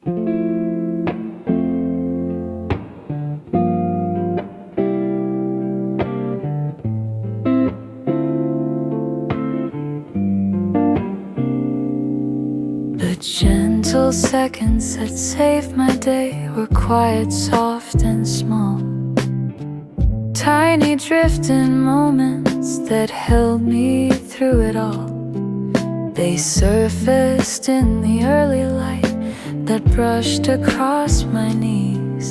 The gentle seconds that saved my day were quiet, soft, and small. Tiny drifting moments that held me through it all. They surfaced in the early light that brushed across my knees.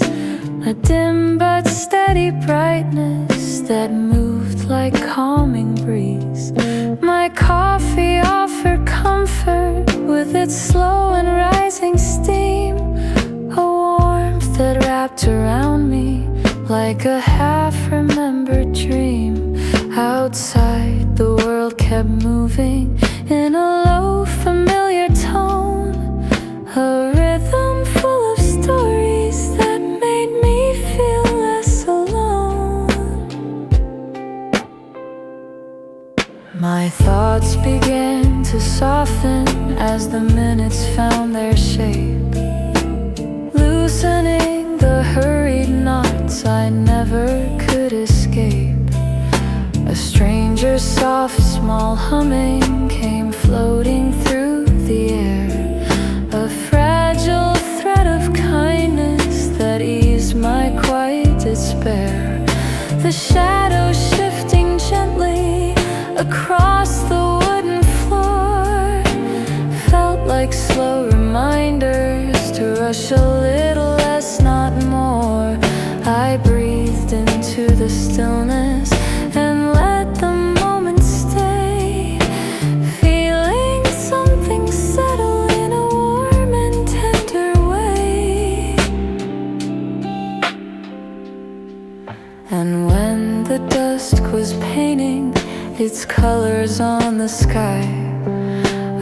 A dim but steady brightness that moved like calming breeze. My coffee offered comfort with its slow and rising steam, a warmth that wrapped around me like a half-remembered dream. Outside, the world kept moving in a low, familiar tone, a rhythm full of stories that made me feel less alone. My thoughts began to soften as the minutes found their shape, loosening the hurried knots I never could escape. A stranger's soft, small humming came floating through the air, a fragile thread of kindness that eased my quiet despair. The shadows shifting gently across the wooden floor felt like slow reminders to rush a little less, not more. I breathed into the stillness and let the moment stay, feeling something settle in a warm and tender way. And when the dusk was painting its colors on the sky,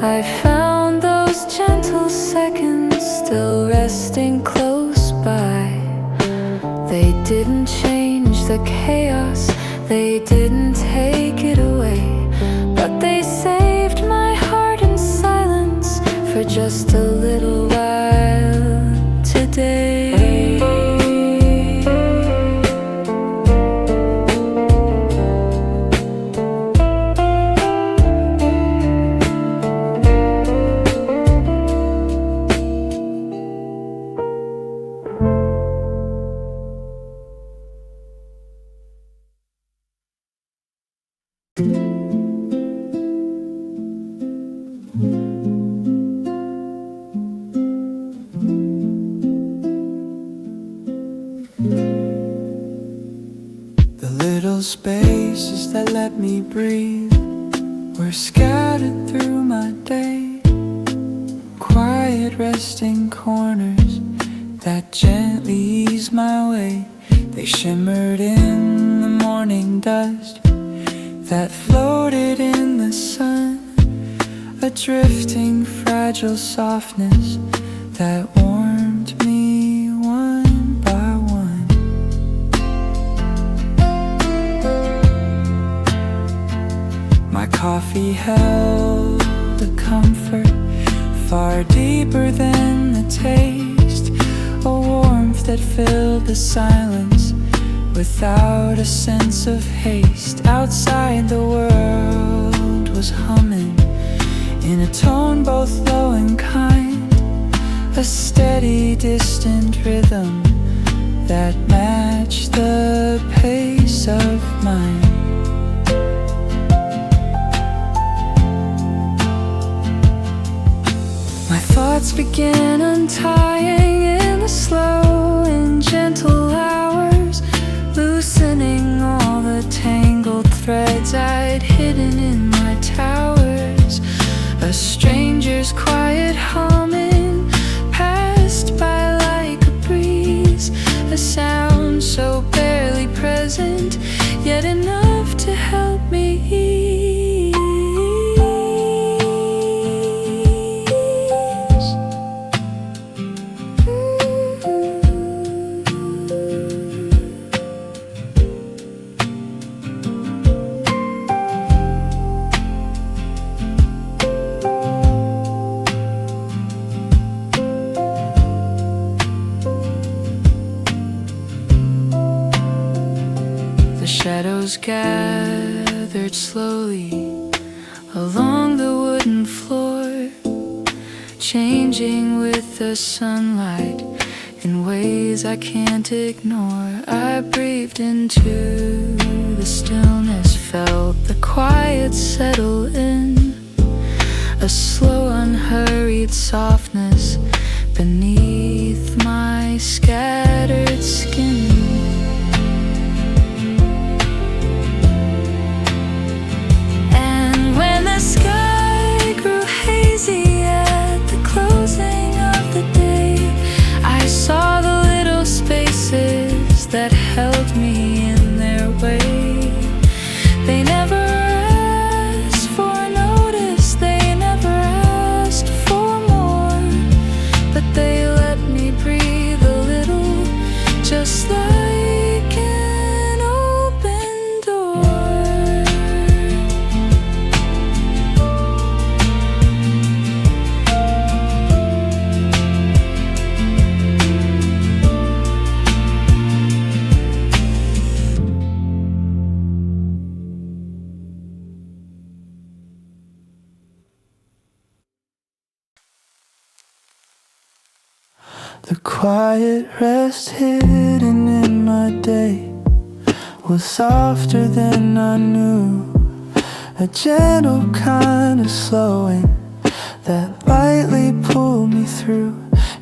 I found those gentle seconds still resting close by. They didn't change the chaos, they didn't take it away, but they saved my heart in silence for just a little while today. The little spaces that let me breathe were scattered through my day, quiet resting corners that gently eased my way. They shimmered in the morning dust that floated in the sun, a drifting fragile softness that warmed me one by one. My coffee held a comfort far deeper than the taste, a warmth that filled the silence without a sense of haste. Outside, the world was humming in a tone both low and kind, a steady, distant rhythm that matched the pace of mine. My thoughts began untying in the slow and gentle hours, loosening all the tangled threads I'd hidden in my towers. A stranger's quiet humming passed by like a breeze, a sound so barely present, yet enough to help me ease. shadows gathered slowly along the wooden floor, changing with the sunlight in ways I can't ignore. I breathed into the stillness, felt the quiet settle in, a slow, unhurried softness beneath my scattered skin. And when the sky grew hazy at the closing of the day, I saw the little spaces that held me in their way. They never asked for notice, they never asked for more, but they let me breathe a little, just like an open door. The quiet rest hidden in my day was softer than I knew, a gentle kind of slowing that lightly pulled me through.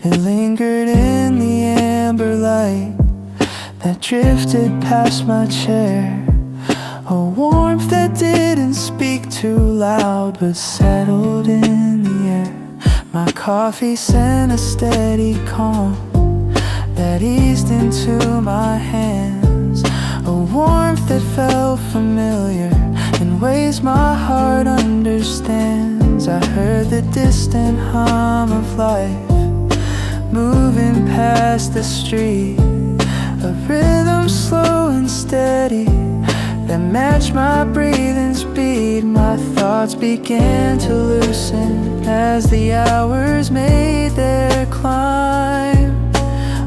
It lingered in the amber light that drifted past my chair, a warmth that didn't speak too loud but settled in the air. My coffee sent a steady calm that eased into my hands, a warmth that felt familiar in ways my heart understands. I heard the distant hum of life moving past the street, a rhythm slow and steady that matched my breathing speed. My thoughts began to loosen as the hours made their climb,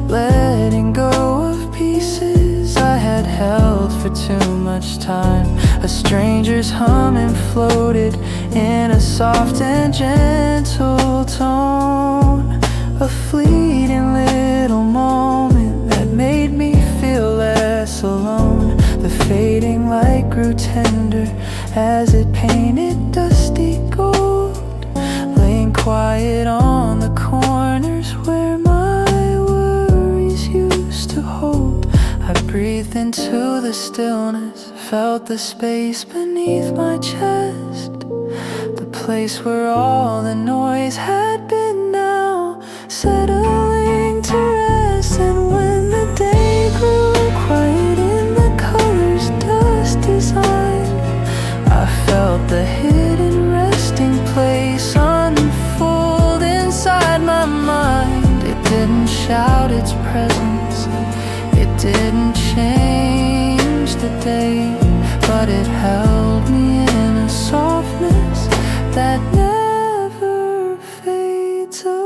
letting go of pieces I had held for too much time. A stranger's humming floated in a soft and gentle tone, a fleeting little moment that made me feel less alone. The fading light grew tender as it painted dusty gold, laying quiet on the corners where my worries used to hold. I breathed into the stillness, felt the space beneath my chest, the place where all the noise had been now settling to rest. And when the day grew quiet in the colors dust designed, I felt the hidden resting place unfold inside my mind. It didn't shout its presence, it didn't change the day, but it held me in a softness that never fades away.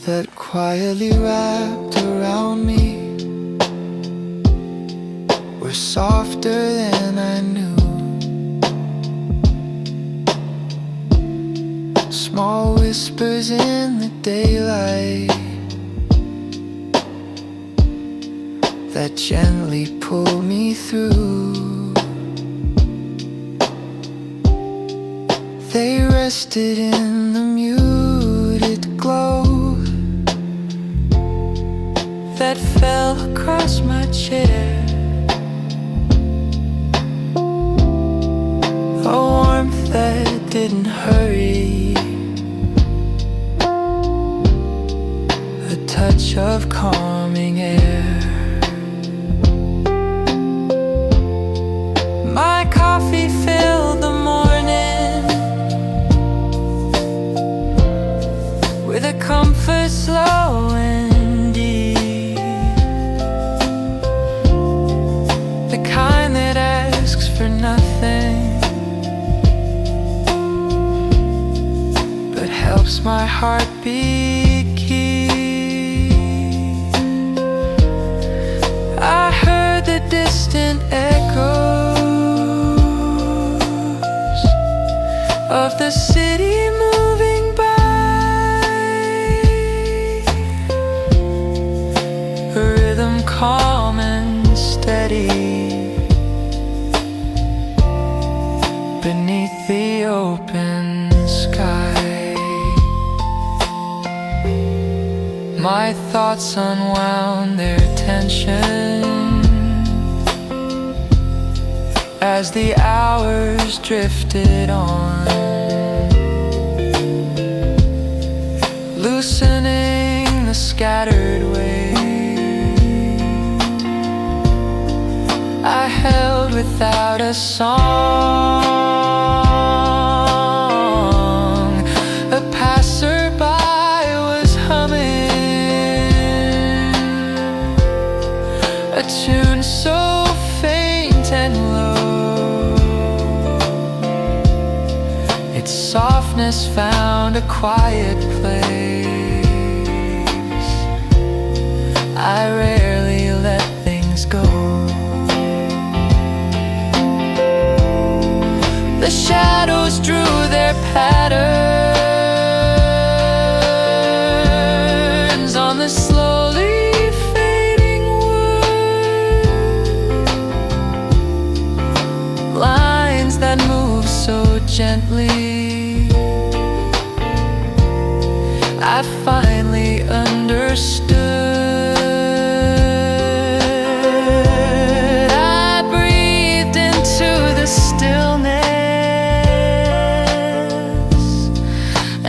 That quietly wrapped around me were softer than I knew. Small whispers in the daylight that gently pulled me through. rested in the muted glow that fell across my chair. A warmth that didn't hurry, a touch of calming air. My coffee filled the morning with a comfort slow and deep, the kind that asks for nothing but helps my heartbeat keep. I heard the distant echoes of the city moving by, a rhythm calm and steady beneath the open sky. My thoughts unwound their tension as the hours drifted on, loosening the scattered waves I held without a song. A passerby was humming a tune so faint and low, its softness found a quiet place. I rarely let things go. The shadows drew their patterns on the slowly fading wood, lines that move so gently. I finally understood. I breathed into the stillness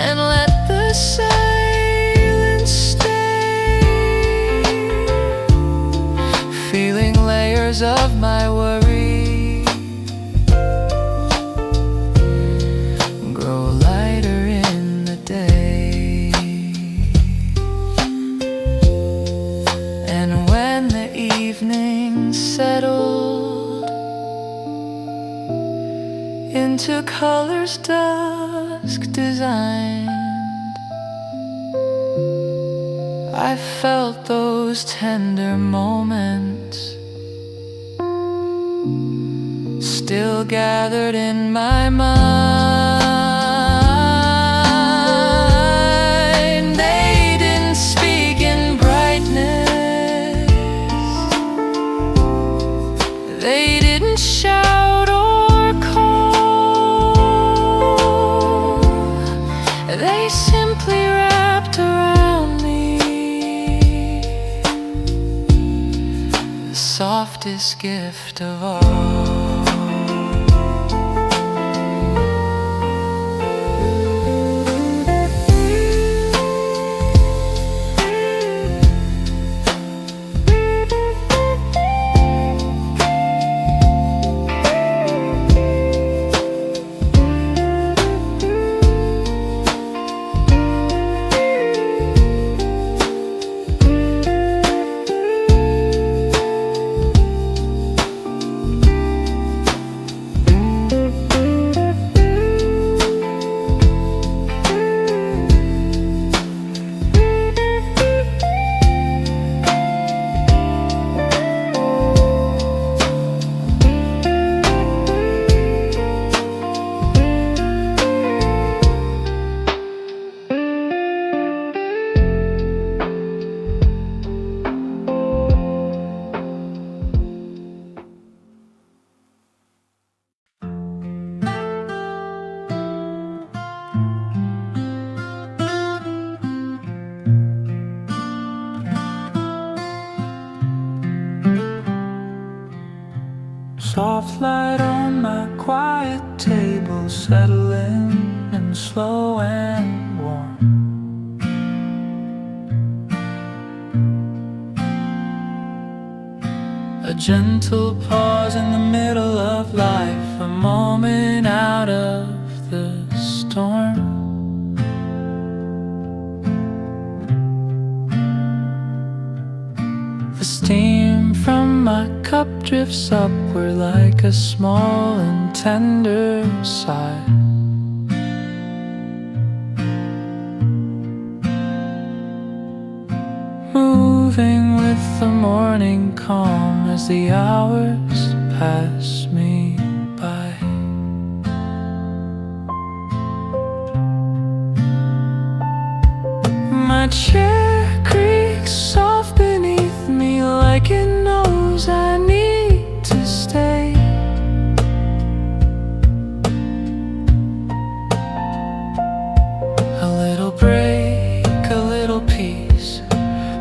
and let the silence stay, feeling layers of my worry grow lighter in the day. And when the evening settled into colors dusk designed, I felt those tender moments still gathered in my mind. They didn't speak in brightness, they didn't shout or call, they simply wrapped around me the softest gift of all. soft light on my quiet table, settling and slow and warm. A gentle pause in the middle of life, a moment out of the storm. The steam from my cup drifts upward like a small and tender sigh. Moving with the morning calm as the hours pass me by. My chair creaks soft beneath me like it knows I need to stay. A little break, a little peace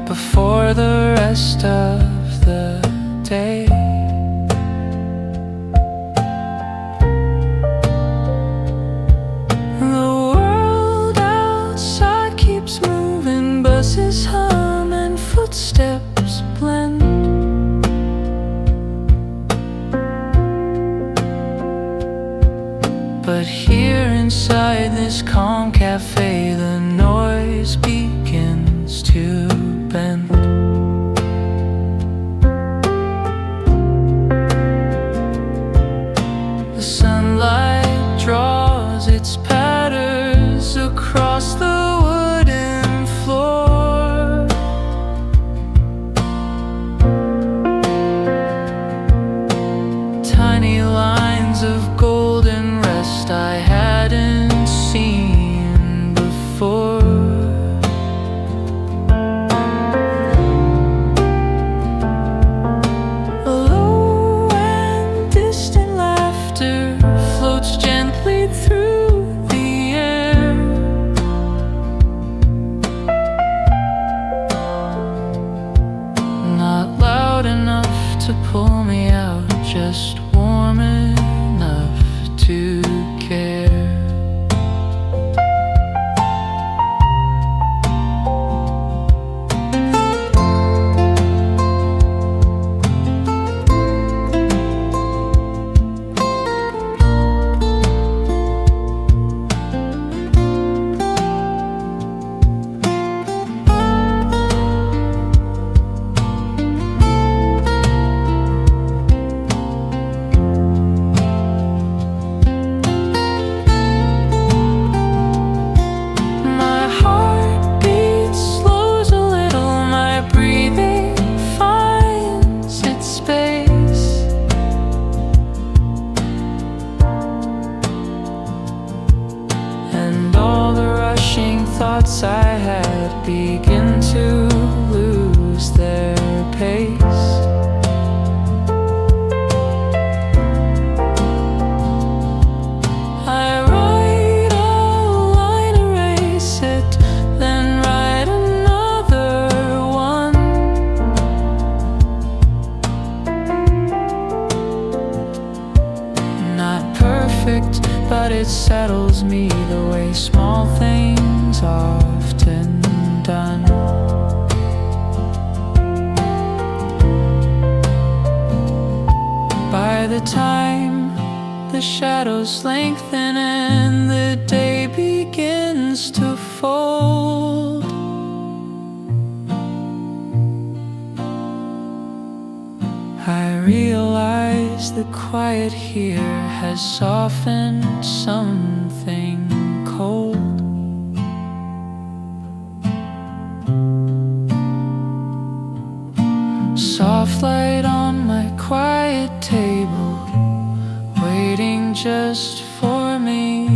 before the rest of the day. The world outside keeps moving, buses hum and footsteps blend. But here inside this calm cafe, the noise begins to bend. The sunlight draws its patterns across the wooden floor. Tiny lines of golden rest I hadn't seen before. Low and distant laughter floats gently through the air. Not loud enough to pull me out, just warm enough to care. My heartbeat slows a little, my breathing finds its space. And all the rushing thoughts I had begin to lose their pace. I write a line, erase it, then write another one. Not perfect, but it settles me the way small things often done. By the time the shadows lengthen and the day begins to fold, I realize the quiet here has softened something cold. Soft light on my quiet table, waiting just for me.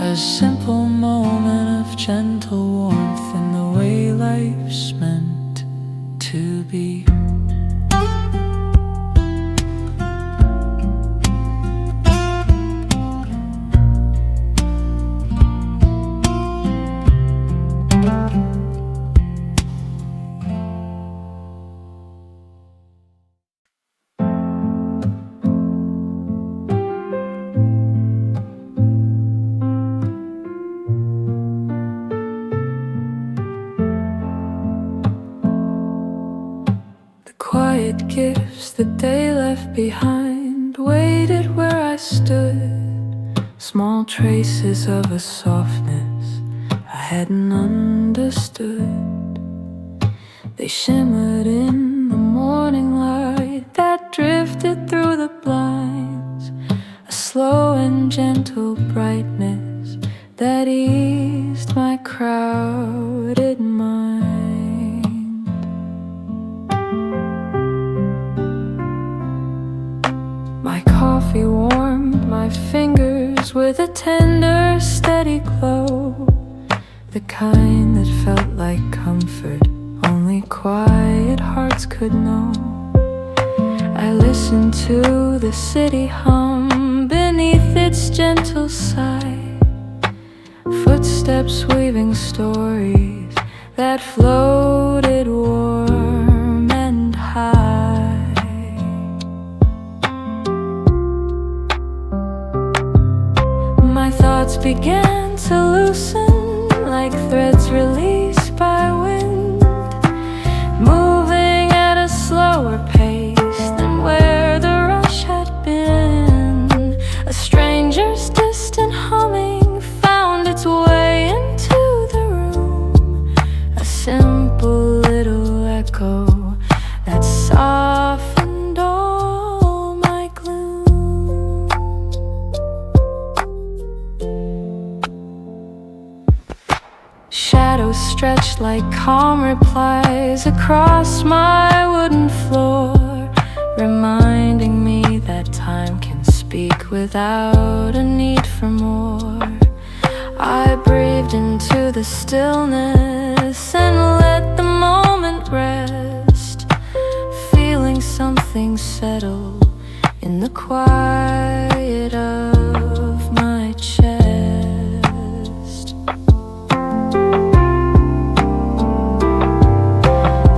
A simple moment of gentle warmth in the way life's meant to be. gifts that they left behind waited where I stood. Small traces of a softness I hadn't understood. They shimmered in the morning light that drifted through the blinds, a slow and gentle brightness that eased my crowded mind. My coffee warmed my fingers with a tender, steady glow, the kind that felt like comfort only quiet hearts could know. I listened to the city hum beneath its gentle sigh, footsteps weaving stories that floated warm and high. My thoughts began to loosen like threads released by wind, moving at a slower pace than where the rush had been. A stranger's distant humming found its way into the room, a simple little echo that softened all my gloom. Shadows stretched like calm replies across my wooden floor, reminding me that time can speak without a need for more. I breathed into the stillness and let the moment rest, feeling something settle in the quiet of my chest.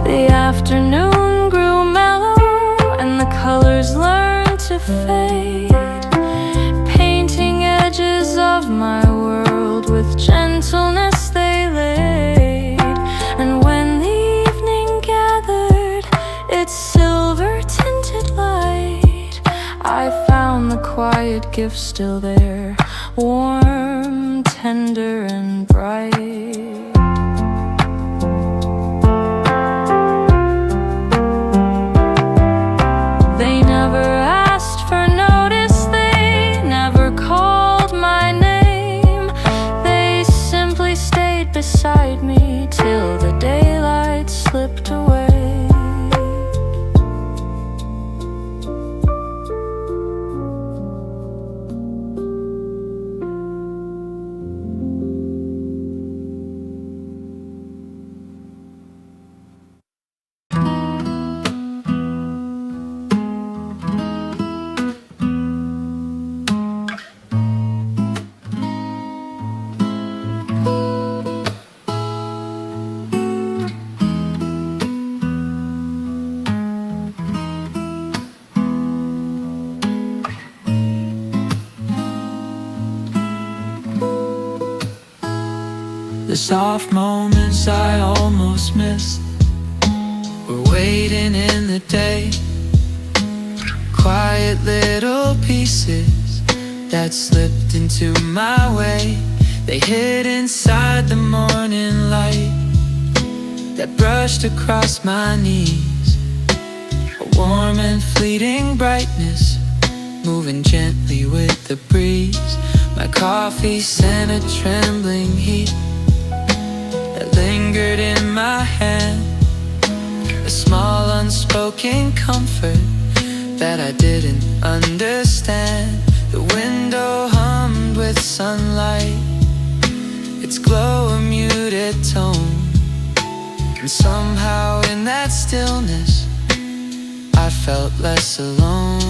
The afternoon grew mellow and the colors learned to fade, painting edges of my world with gentleness they laid. And when the evening gathered its silver-tinted light, I found the quiet gift still there, warm, tender, and bright. They never asked for notice, they never called my name. They simply stayed beside me till the daylight slipped away. The soft moments I almost missed were waiting in the day, quiet little pieces that slipped into my way. They hid inside the morning light that brushed across my knees, a warm and fleeting brightness moving gently with the breeze. My coffee sent a trembling heat that lingered in my hand, a small unspoken comfort that I didn't understand. The window hummed with sunlight, its glow a muted tone, and somehow in that stillness I felt less alone.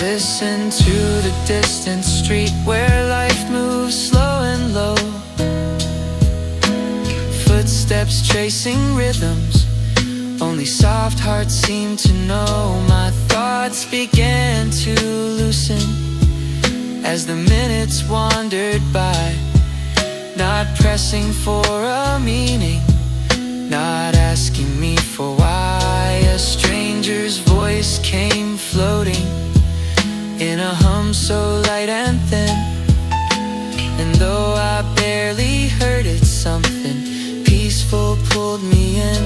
Listen to the distant street where life moves slow and low, footsteps tracing rhythms only soft hearts seem to know. My thoughts began to loosen as the minutes wandered by, not pressing for a meaning, not asking me for why. A stranger's voice came floating in a hum so light and thin, and though I barely heard it, something peaceful pulled me in.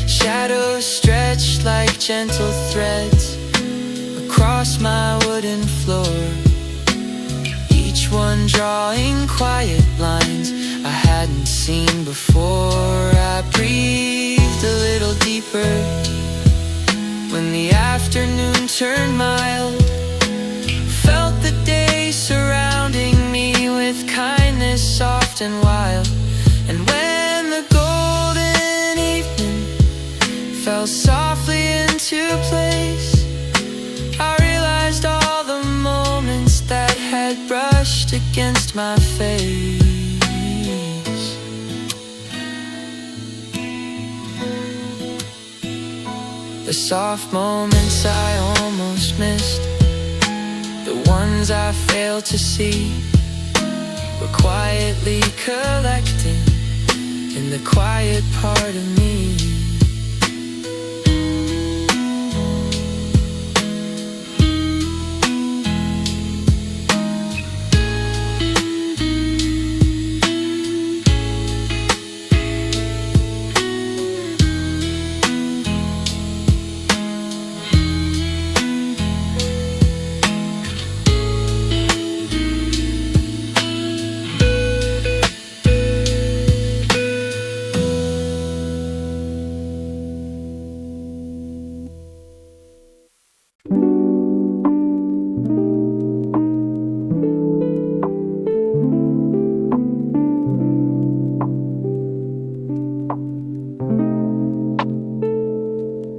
Shadows stretched like gentle threads across my wooden floor, each one drawing quiet lines I hadn't seen before. I breathed a little deeper when the afternoon turned mild, felt the day surrounding me with kindness soft and wild. And when the golden evening fell softly into place, I realized all the moments that had brushed against my face. The soft moments I almost missed, the ones I failed to see, were quietly collecting in the quiet part of me.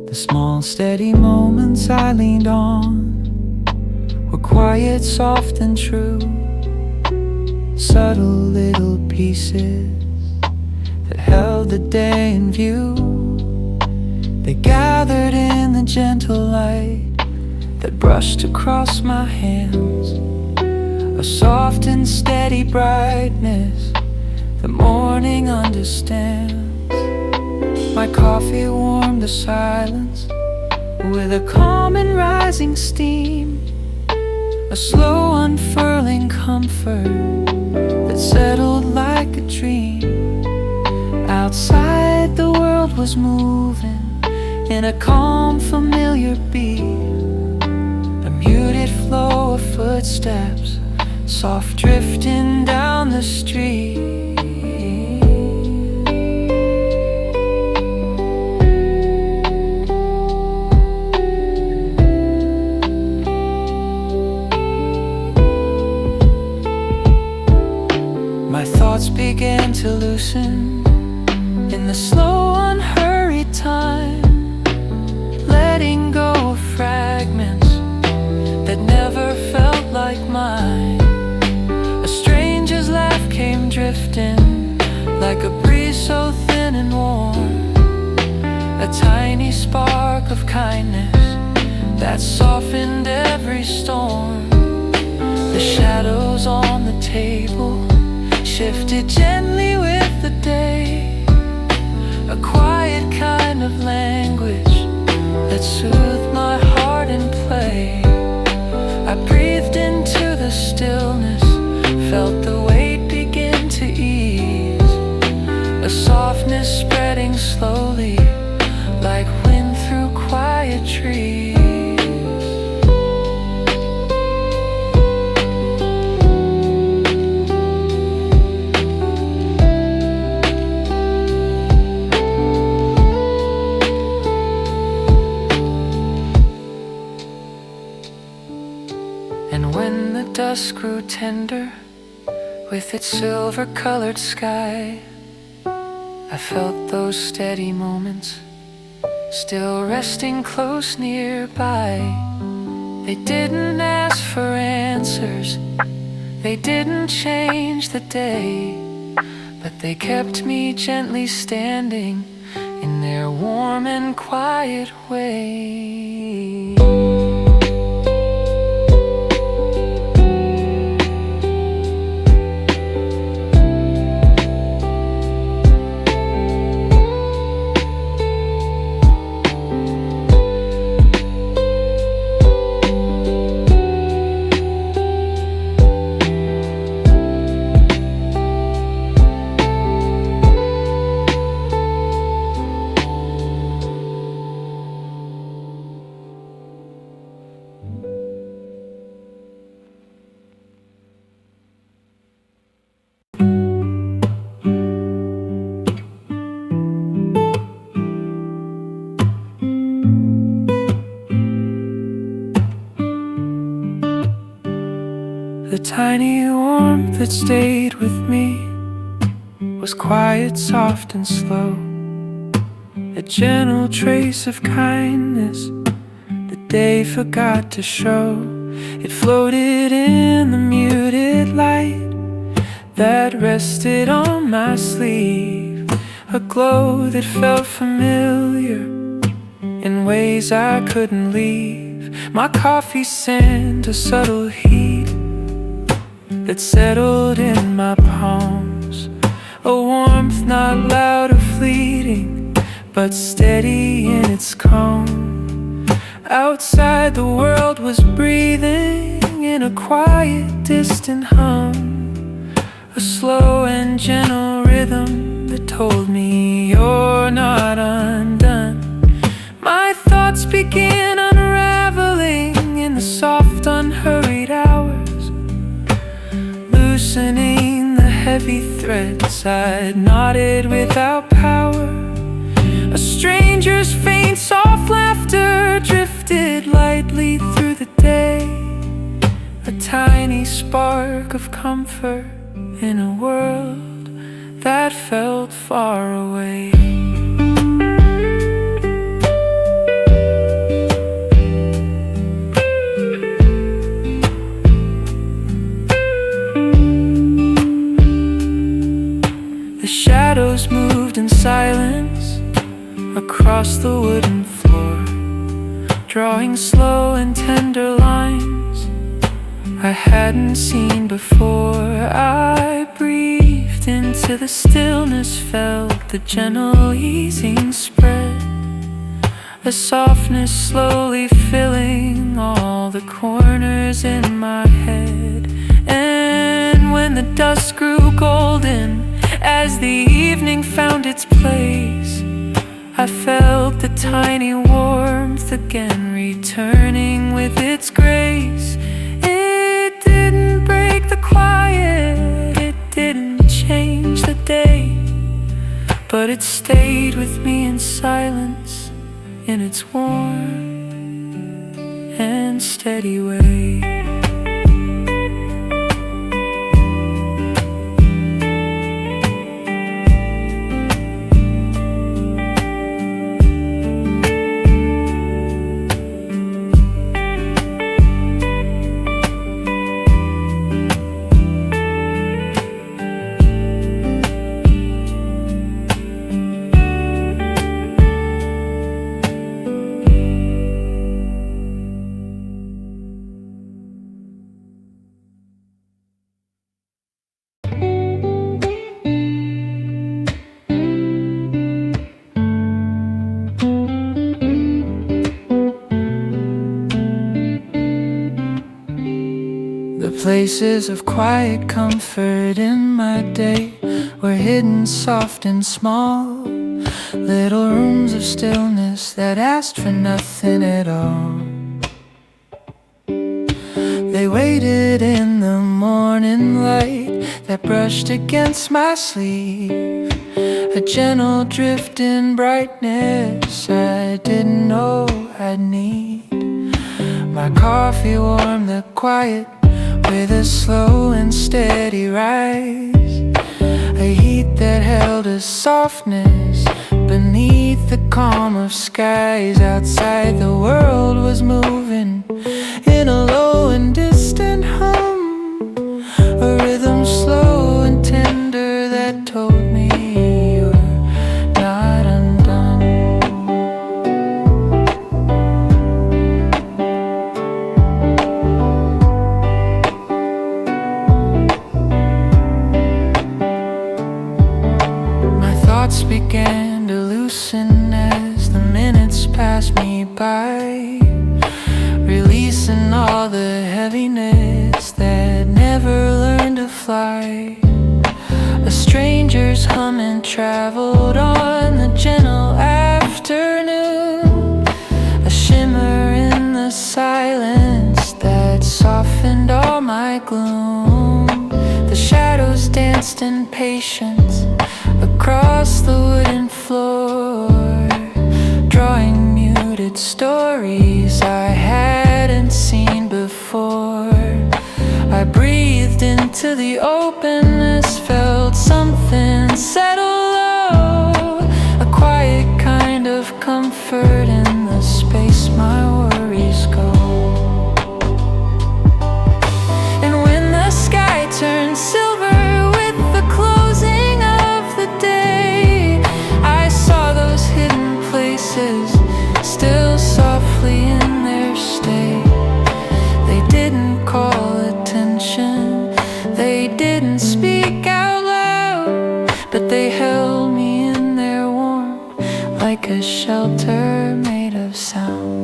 The small steady moments I leaned on were quiet, soft and true, subtle little pieces that held the day in view. They gathered in the gentle light that brushed across my hands, a soft and steady brightness the morning understands. My coffee warmed the silence with a calm and rising steam, a slow unfurling comfort that settled like a dream. Outside the world was moving in a calm, familiar beat, a muted flow of footsteps, soft drifting down the street. My thoughts began to loosen in the slow, unhurried time, letting go of fragments that never felt like mine. A stranger's laugh came drifting like a breeze so thin and warm, a tiny spark of kindness that softened every storm. The shadows on the table shifted gently with the day, a quiet kind of language that soothed my heart in play. I breathed into the stillness, felt the weight begin to ease, a softness spreading slowly like wind through quiet trees. And when the dusk grew tender with its silver-colored sky, I felt those steady moments still resting close nearby. They didn't ask for answers, they didn't change the day, but they kept me gently standing in their warm and quiet way. The tiny warmth that stayed with me was quiet, soft and slow, a gentle trace of kindness the day forgot to show. It floated in the muted light that rested on my sleeve, a glow that felt familiar in ways I couldn't leave. My coffee sent a subtle heat that settled in my palms, a warmth not loud or fleeting, but steady in its calm. Outside the world was breathing in a quiet, distant hum, a slow and gentle rhythm that told me you're not undone. My thoughts began unraveling in the soft, unhurried hours, loosening the heavy threads I'd knotted without power. A stranger's faint, soft laughter drifted lightly through the day, a tiny spark of comfort in a world that felt far away. The shadows moved in silence across the wooden floor, drawing slow and tender lines I hadn't seen before. I breathed into the stillness, felt the gentle easing spread, a softness slowly filling all the corners in my head. And when the dusk grew golden as the evening found its place, I felt the tiny warmth again returning with its grace. It didn't break the quiet, it didn't change the day, but it stayed with me in silence, in its warm and steady way. Places of quiet comfort in my day were hidden soft and small, little rooms of stillness that asked for nothing at all. They waited in the morning light that brushed against my sleeve, a gentle drifting brightness I didn't know I'd need. My coffee warmed the quiet with a slow and steady rise, a heat that held a softness beneath the calm of skies. Outside the world was moving in a low and distant hum, a rhythm slow and tender that told me you're not undone. Began to loosen as the minutes passed me by, releasing all the heaviness that never learned to fly. A stranger's humming traveled on the gentle afternoon, a shimmer in the silence that softened all my gloom. The shadows danced in patience across the wooden floor, drawing muted stories I hadn't seen before. I breathed into the openness, felt something settle low, a quiet kind of comfort in the space my worries go. And when the sky turned silver with the closing of the day, I saw those hidden places still softly in their state. They didn't call attention, they didn't speak out loud, but they held me in their warmth like a shelter made of sound.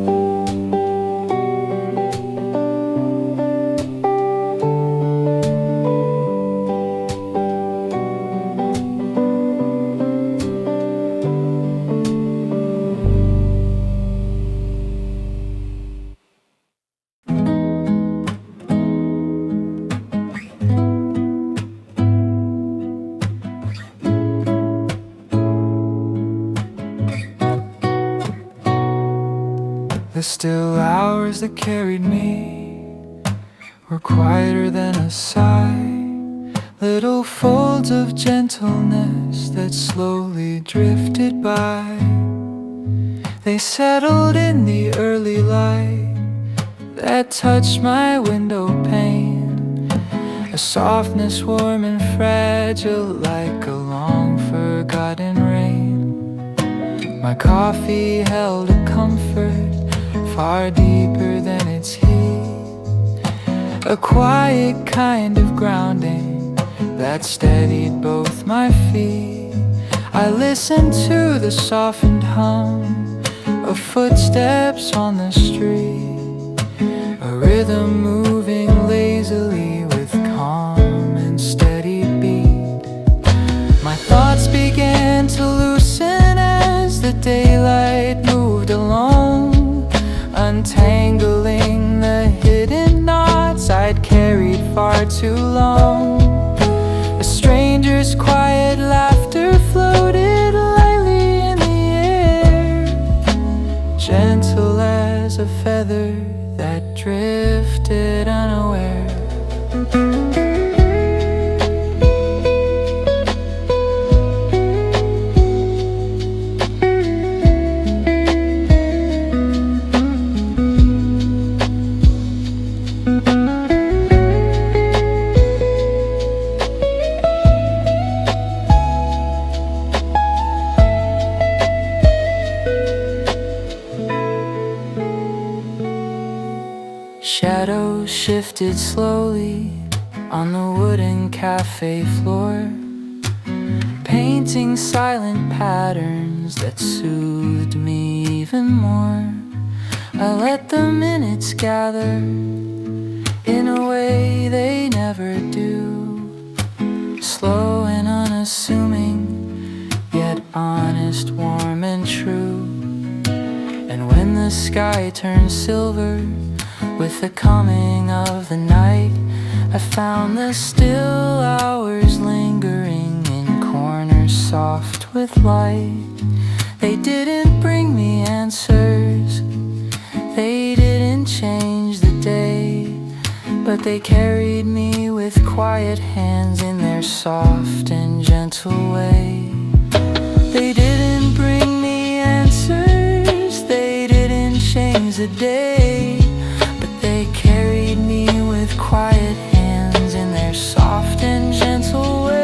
The still hours that carried me were quieter than a sigh, little folds of gentleness that slowly drifted by. They settled in the early light that touched my window pane, a softness warm and fragile like a long forgotten rain. My coffee held a comfort far deeper than its heat, a quiet kind of grounding that steadied both my feet. I listened to the softened hum of footsteps on the street, a rhythm moving lazily with calm and steady beat. My thoughts began to loosen as the daylight moved along, untangling the hidden knots I'd carried far too long. A stranger's quiet laughter floated lightly in the air, gentle as a feather that drifted unaware. Shadows shifted slowly on the wooden cafe floor, painting silent patterns that soothed me even more. I let the minutes gather in a way they never do, slow and unassuming, yet honest, warm and true. And when the sky turned silver with the coming of the night, I found the still hours lingering in corners soft with light. They didn't bring me answers, they didn't change the day, but they carried me with quiet hands in their soft and gentle way. They didn't bring me answers, they didn't change the day, they carried me with quiet hands in their soft and gentle way.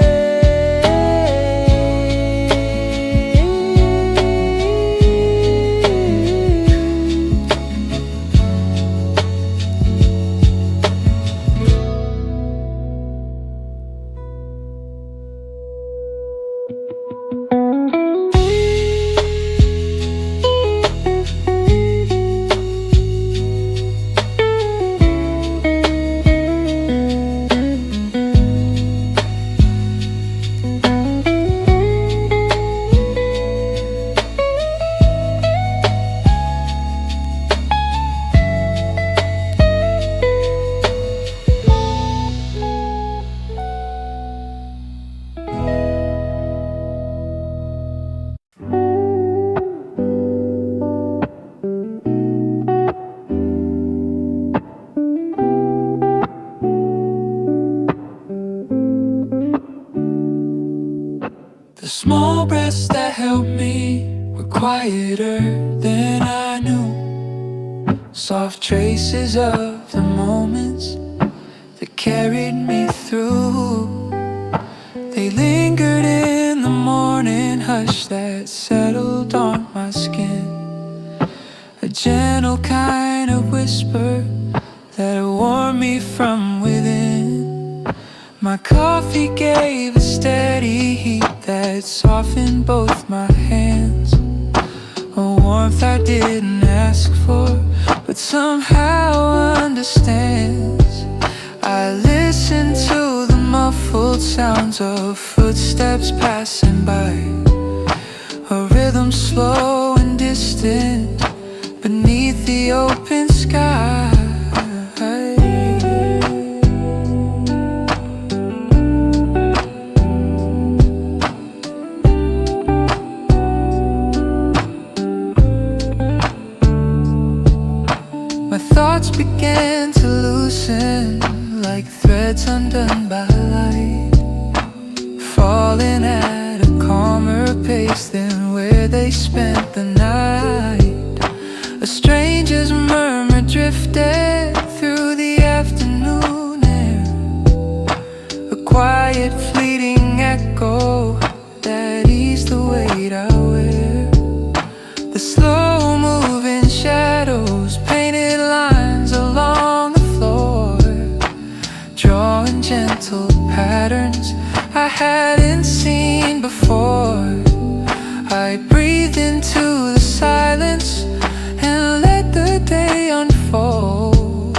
The small breaths that helped me were quieter than I knew. Soft traces of the moments that carried me through. They lingered in the morning hush that settled on my skin. A gentle kind of whisper that warmed me from within. My coffee gave a steady heat that softened both my hands. A warmth I didn't ask for, but somehow understands. I listened to the muffled sounds of footsteps passing by, a rhythm slow and distant beneath the open sky. My thoughts began to loosen like threads undone by light, falling at a calmer pace than where they spent the night. A stranger's murmur drifted through the afternoon air, a quiet fleeting echo that eased the weight I wear. The slow moving shadows painted lines along the floor, drawing gentle patterns I hadn't seen before. I breathed into the silence and let the day unfold,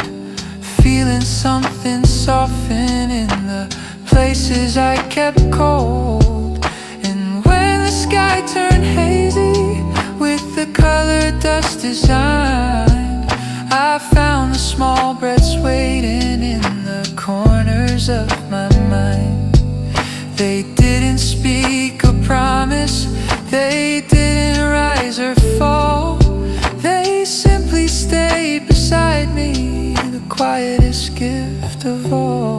feeling something soften in the places I kept cold. And when the sky turned hazy with the colored dust design, I found the small breaths waiting in the corners of my mind. They didn't speak or promise, they didn't rise or fall. They simply stayed beside me, the quietest gift of all.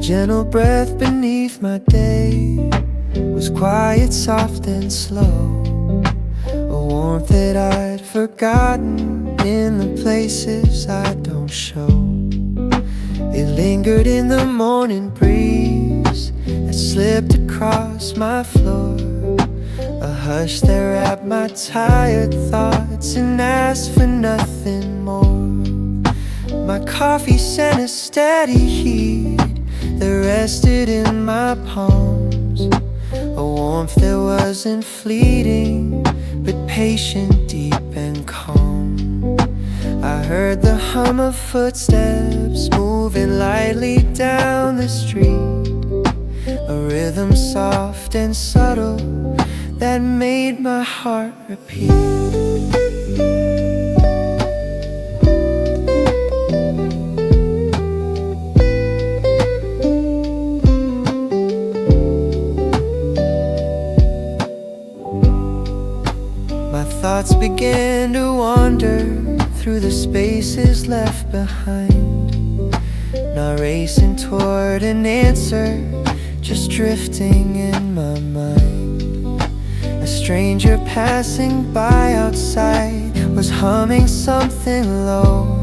Gentle breath beneath my day was quiet, soft and slow, a warmth that I'd forgotten in the places I don't show. It lingered in the morning breeze that slipped across my floor, a hush that wrapped my tired thoughts and asked for nothing more. My coffee sent a steady heat that rested in my palms, a warmth that wasn't fleeting but patient, deep and calm. I heard the hum of footsteps moving lightly down the street, a rhythm soft and subtle that made my heart repeat. Thoughts began to wander through the spaces left behind, not racing toward an answer, just drifting in my mind. A stranger passing by outside was humming something low,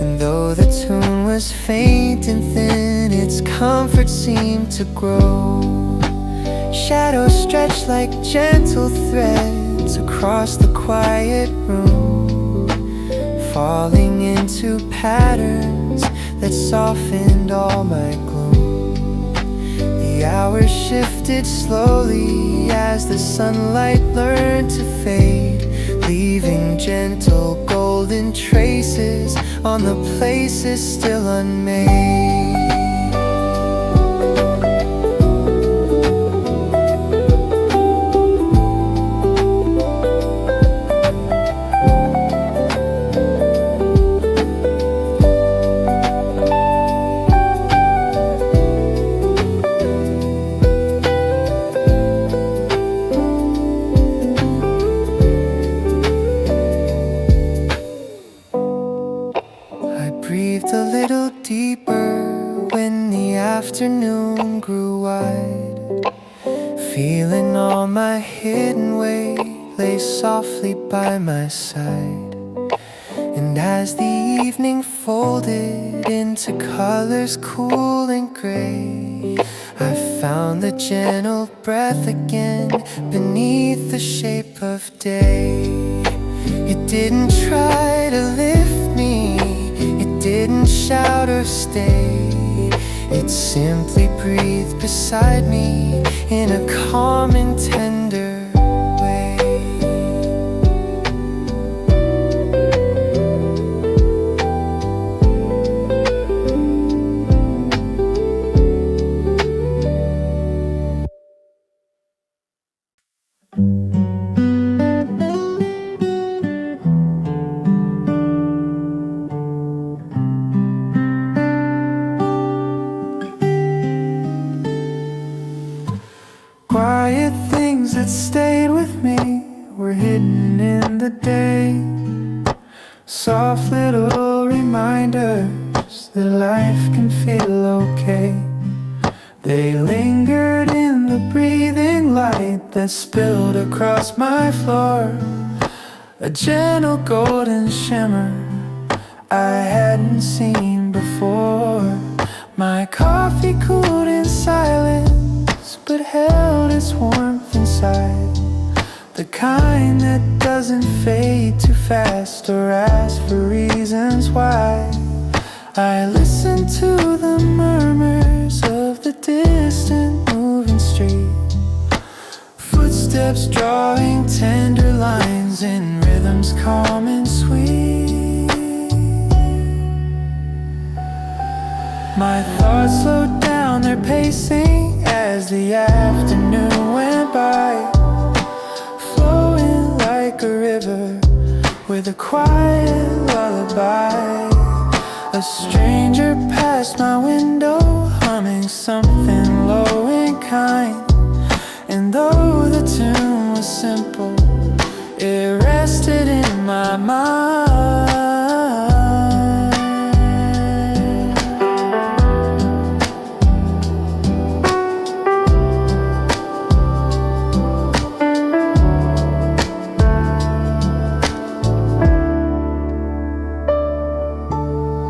and though the tune was faint and thin, its comfort seemed to grow. Shadows stretched like gentle threads across the quiet room, falling into patterns that softened all my gloom. The hours shifted slowly as the sunlight learned to fade, leaving gentle golden traces on the places still unmade. Breathed a little deeper when the afternoon grew wide, feeling all my hidden weight lay softly by my side. And as the evening folded into colors cool and gray, I found the gentle breath again beneath the shape of day. It didn't try to lift me, didn't shout or stay. It simply breathed beside me in a calm and tender way. Quiet things that stayed with me were hidden in the day. Soft little reminders that life can feel okay. They lingered in the breathing light that spilled across my floor, a gentle golden shimmer I hadn't seen before. My coffee cooled in silence but held its warmth inside, the kind that doesn't fade too fast or ask for reasons why. I listen to the murmurs of the distant moving street, footsteps drawing tender lines in rhythms calm and sweet. My thoughts slowed down their pacing as the afternoon went by, flowing like a river with a quiet lullaby. A stranger passed my window, humming something low and kind, and though the tune was simple, it rested in my mind.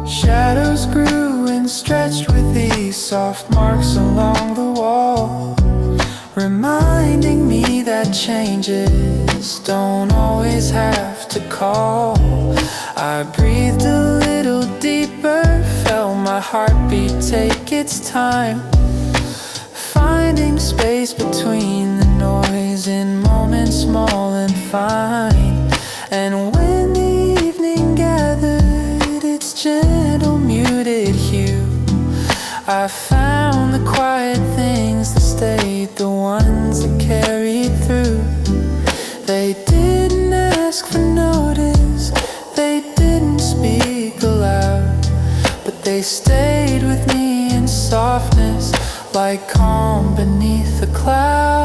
Shadows grew and stretched with these soft marks along the wall, reminding me that changes don't always have to call. I breathed a little deeper, felt my heartbeat take its time, finding space between the noise in moments small and fine. And when the evening gathered its gentle muted hue, I found the quiet things that stayed, the ones that carried through. They didn't ask for notice, they didn't speak aloud, but they stayed with me in softness, like calm beneath a cloud.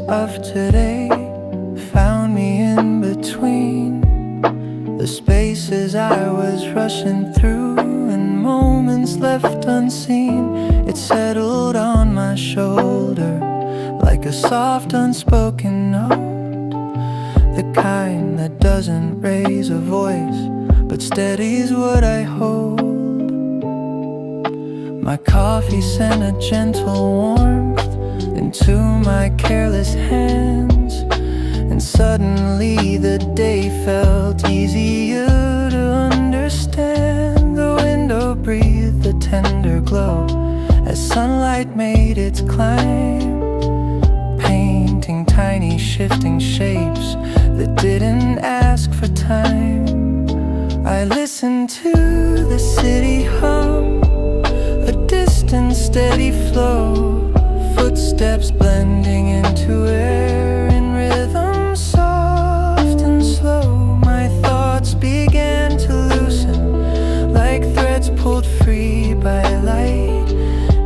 of today found me in between the spaces I was rushing through, and moments left unseen. It settled on my shoulder like a soft unspoken note, the kind that doesn't raise a voice but steadies what I hold. My coffee sent a gentle warmth into my careless hands, and suddenly the day felt easier to understand. The window breathed a tender glow as sunlight made its climb, painting tiny shifting shapes that didn't ask for time. I listened to the city hum, a distant steady flow, footsteps blending into air in rhythm soft and slow. My thoughts began to loosen like threads pulled free by light,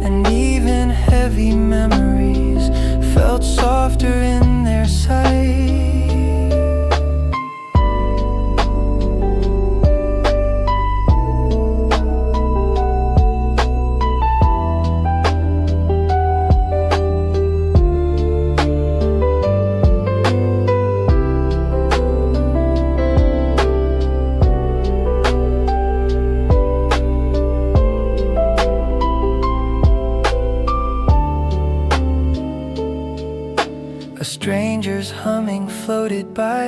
and even heavy memories felt softer in their sight. A stranger's humming floated by,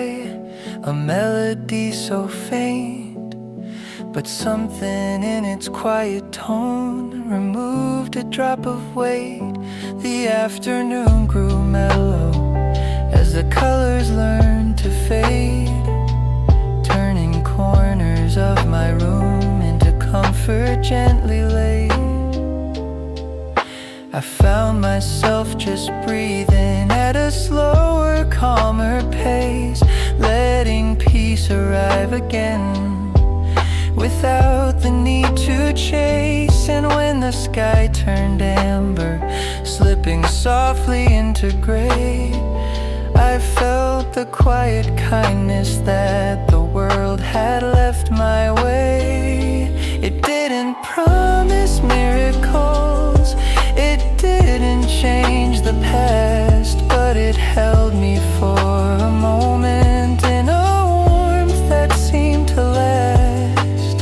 a melody so faint, but something in its quiet tone removed a drop of weight. The afternoon grew mellow as the colors learned to fade, turning corners of my room into comfort gently laid. I found myself just breathing at a slower, calmer pace, letting peace arrive again without the need to chase. And when the sky turned amber, slipping softly into gray, I felt the quiet kindness that the world had left my way. It didn't promise miracles, it didn't change the past, but it held me for a moment in a warmth that seemed to last.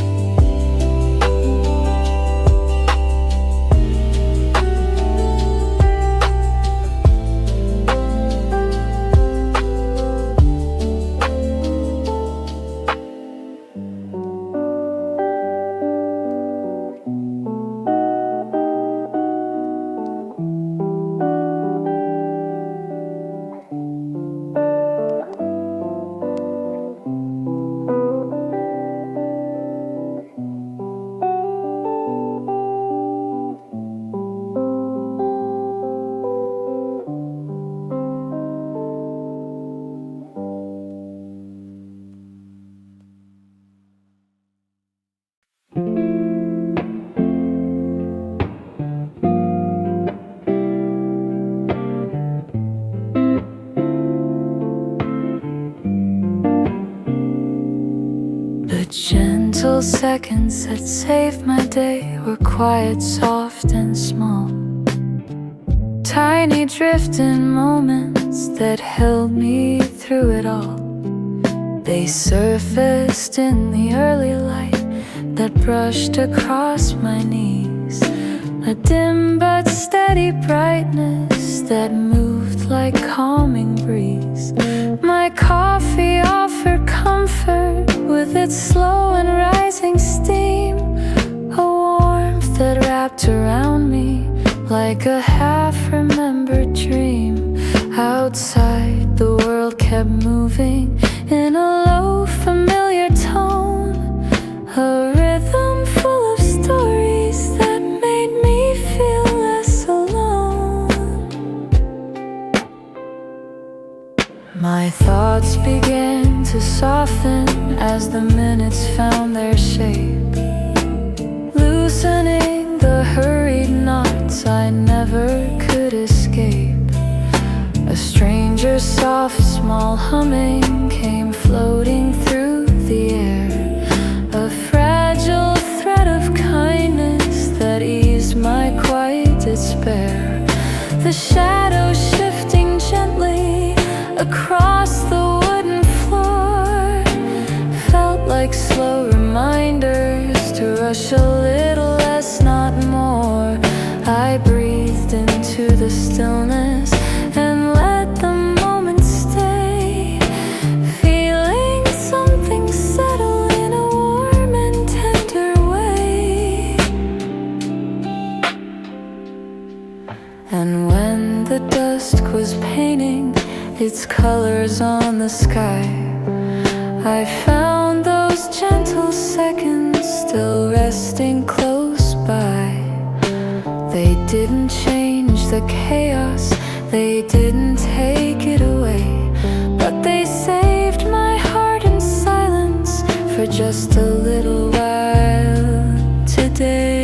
The gentle seconds that saved my day were quiet, soft and small, tiny drifting moments that held me through it all. They surfaced in the early light that brushed across my knees, a dim but steady brightness that moved like calming breeze. My coffee offered comfort with its slow and rising steam, a warmth that wrapped around me like a half-remembered dream. Outside, the world kept moving in a low, familiar tone, a rhythm full of stories that made me feel less alone. My thoughts began to soften as the minutes found their shape, loosening the hurried knots I never could escape. A stranger's soft, small humming came floating through the air, a fragile thread of kindness that eased my quiet despair. The shadows shifting gently across the wooden floor felt like slow reminders to rush a little less, not more. I breathed into the stillness and let the moment stay, feeling something settle in a warm and tender way. And when the dusk was painting its colors on the sky, I found those gentle seconds still resting close by. They didn't change the chaos, they didn't take it away, but they saved my heart in silence for just a little while today.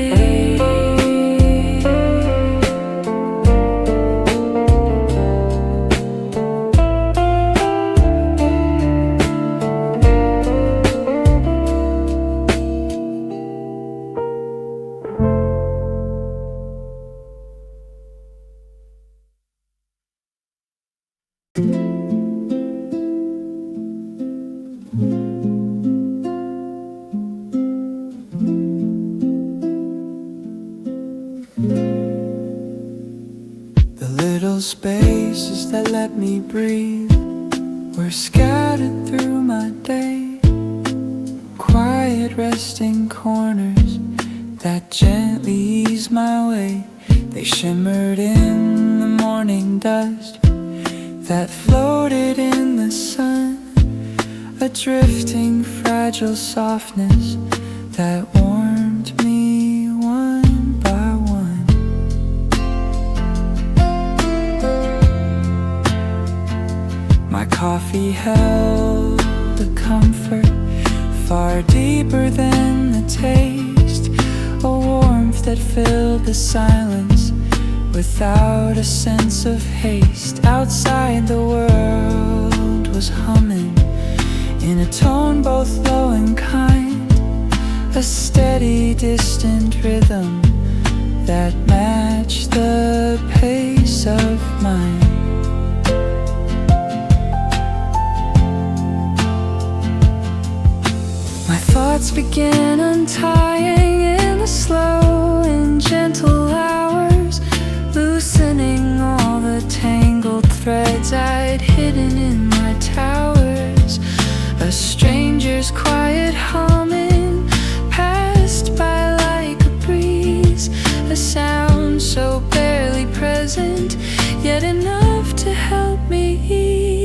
The little spaces that let me breathe were scattered through my day, quiet resting corners that gently eased my way. They shimmered in the morning dust that floated in the sun, a drifting fragile softness that warmed me one by one. My coffee held a comfort far deeper than the taste, a warmth that filled the silence without a sense of haste. Outside the world was humming in a tone both low and kind, a steady distant rhythm that matched the pace of mine. My thoughts began untying in the slow and gentle hours, loosening all the tangled threads I'd hidden in my towers. A stranger's quiet humming passed by like a breeze, a sound so barely present, yet enough to help me ease.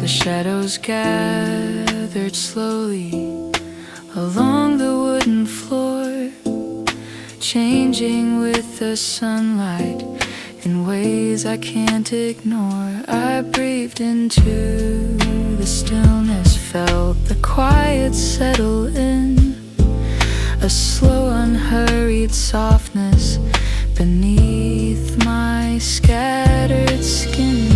Shadows gathered slowly along the wooden floor, changing with the sunlight in ways I can't ignore. I breathed into the stillness, felt the quiet settle in, a slow unhurried softness beneath my scattered skin.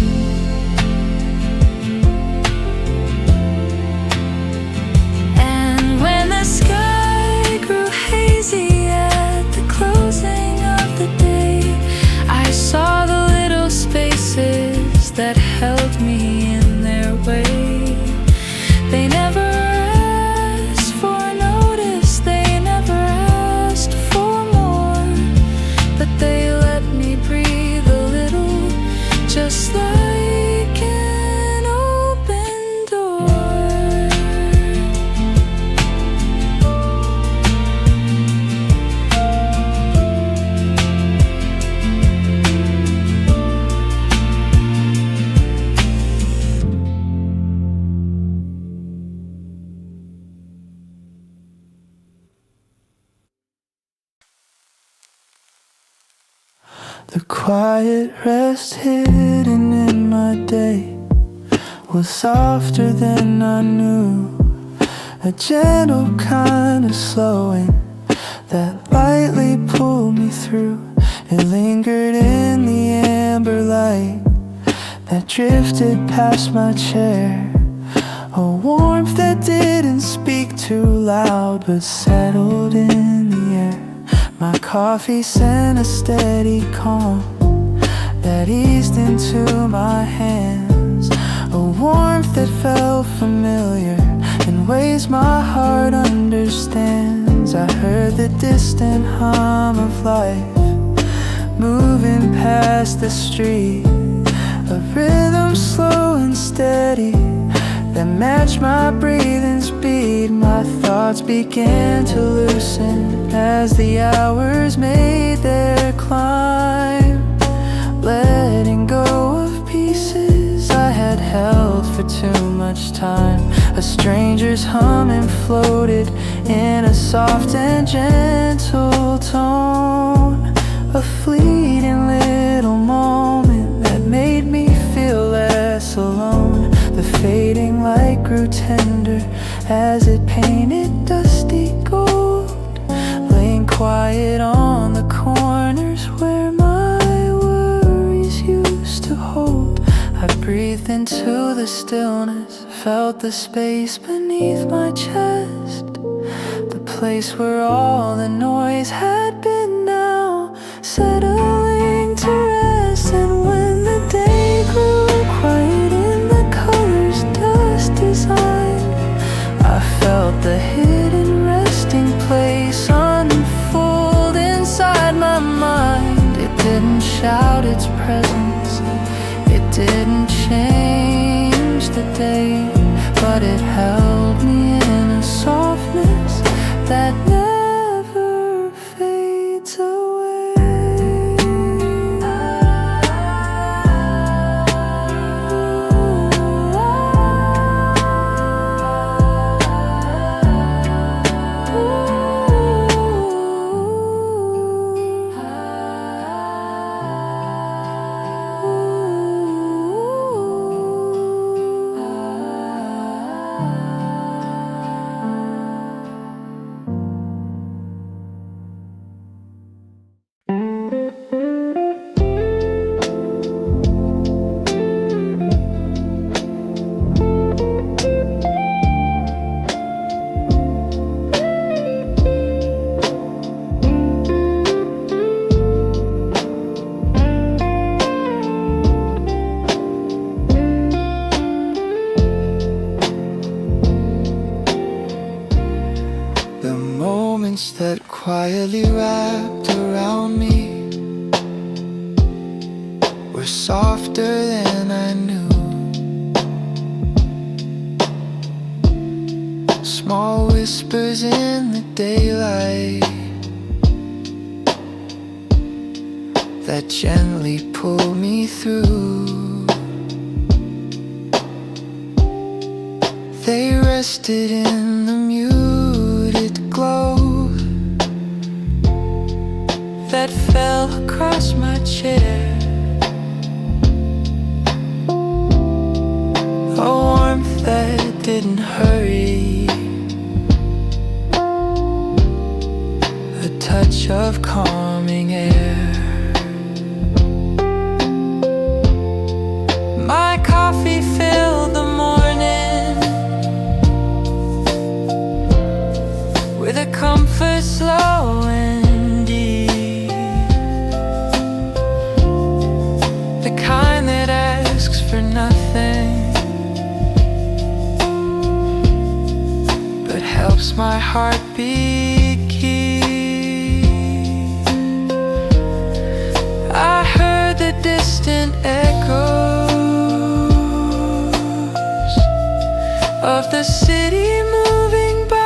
The sky grew hazy at the closing of the day. I saw the little spaces that held me in their way. They never asked for notice, they never asked for more. The quiet rest hidden in my day was softer than I knew, a gentle kind of slowing that lightly pulled me through. It lingered in the amber light that drifted past my chair, a warmth that didn't speak too loud but settled in the air. My coffee sent a steady calm that eased into my hands, a warmth that felt familiar in ways my heart understands. I heard the distant hum of life moving past the street, a rhythm slow and steady that matched my breathing speed. My thoughts began to loosen as the hours made their climb, letting go of pieces I had held for too much time. A stranger's humming floated in a soft and gentle tone, a fleeting little moment that made me feel less alone. The fading light grew tender as it painted dusty gold, laying quiet on the corners where my worries used to hold. I breathed into the stillness, felt the space beneath my chest, the place where all the noise had been now settling to rest. And when the day grew quiet in the colors dust designed, I felt the hidden resting place unfold inside my mind. It didn't shout its presence, it didn't change the day, but it held me in a softness that never fades away. That quietly wrapped around me were softer than I knew. Small whispers in the daylight that gently pulled me through. They rested in the muted glow that fell across my chair, a warmth that didn't hurry, a touch of calming air. My coffee filled the morning with a comfort slow and deep, for nothing but helps my heartbeat keep. I heard the distant echoes of the city moving by,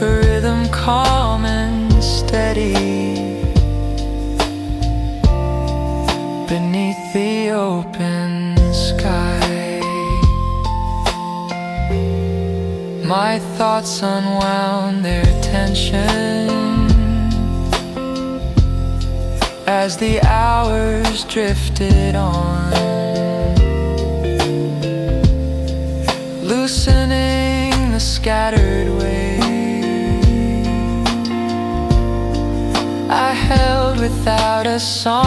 a rhythm calm and steady beneath the open sky. My thoughts unwound their tension as the hours drifted on, loosening the scattered waves. I held without a song.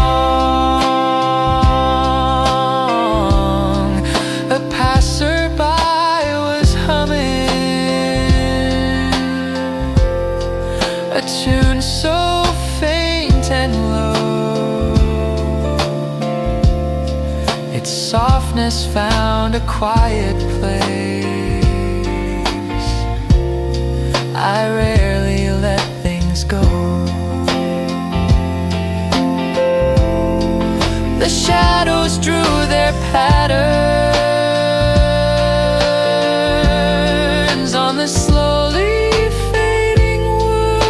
A passerby was humming a tune so faint and low. Its softness found a quiet place. I rarely let things go. The shadows drew their patterns on the slowly fading wood,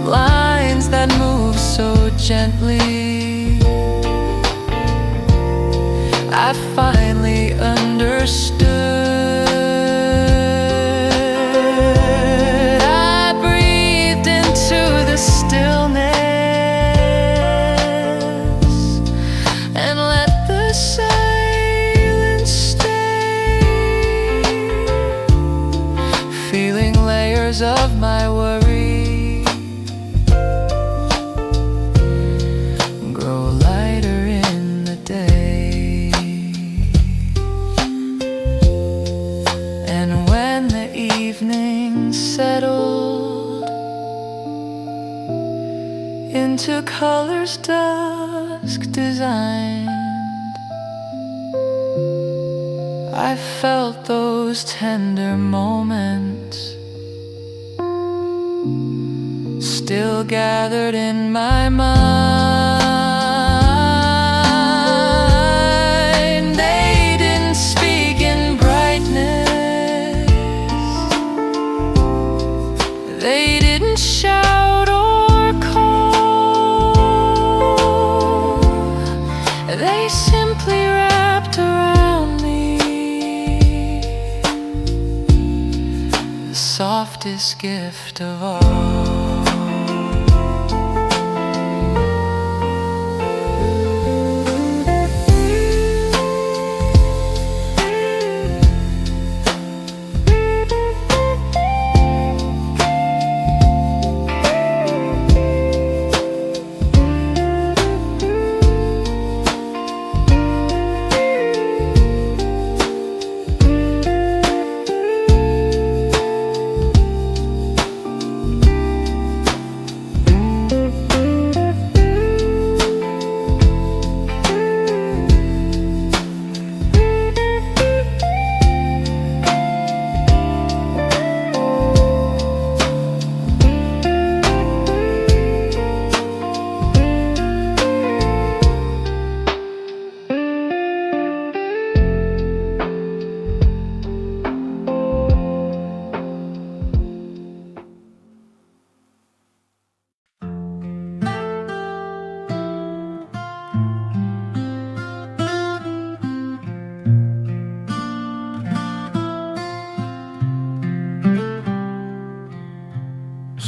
lines that move so gently. I finally understood. I breathed into the stillness and let the silence stay, feeling layers of my worry grow lighter in the day. And when the evening settled into colors dusk designed, I felt those tender moments still gathered in my mind. They didn't speak in brightness, they didn't shout or call, they simply wrapped around me the softest gift of all.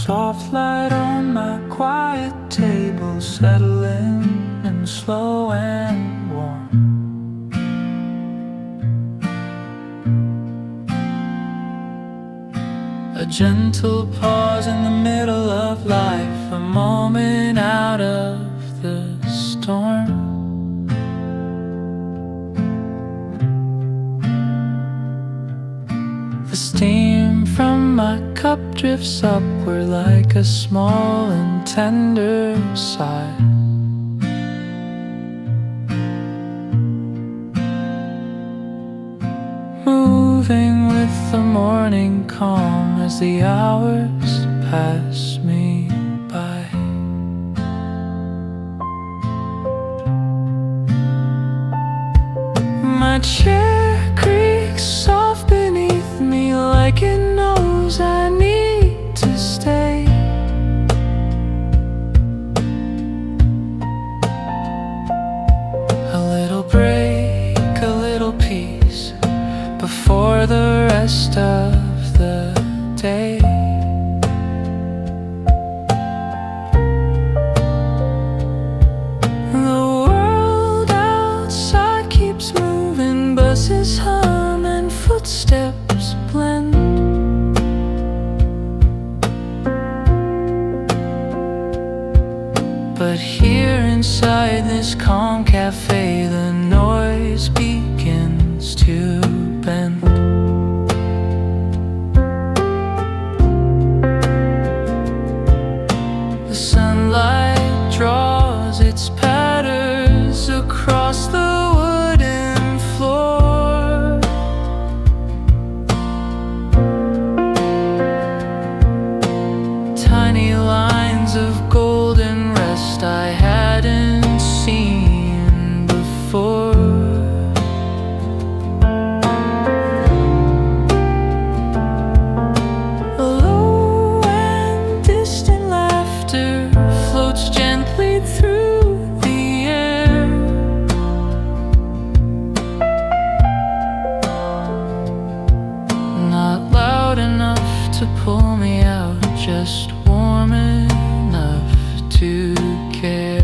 Soft light on my quiet table, settling and slow and warm. A gentle pause in the middle of life, a moment out of the storm. The steam from my cup drifts upward like a small and tender sigh. Moving with the morning calm as the hours pass me by. My chair creaks soft beneath me like it knows I need to stay. A little break, a little peace before the rest of the day. pull me out just warm enough to care.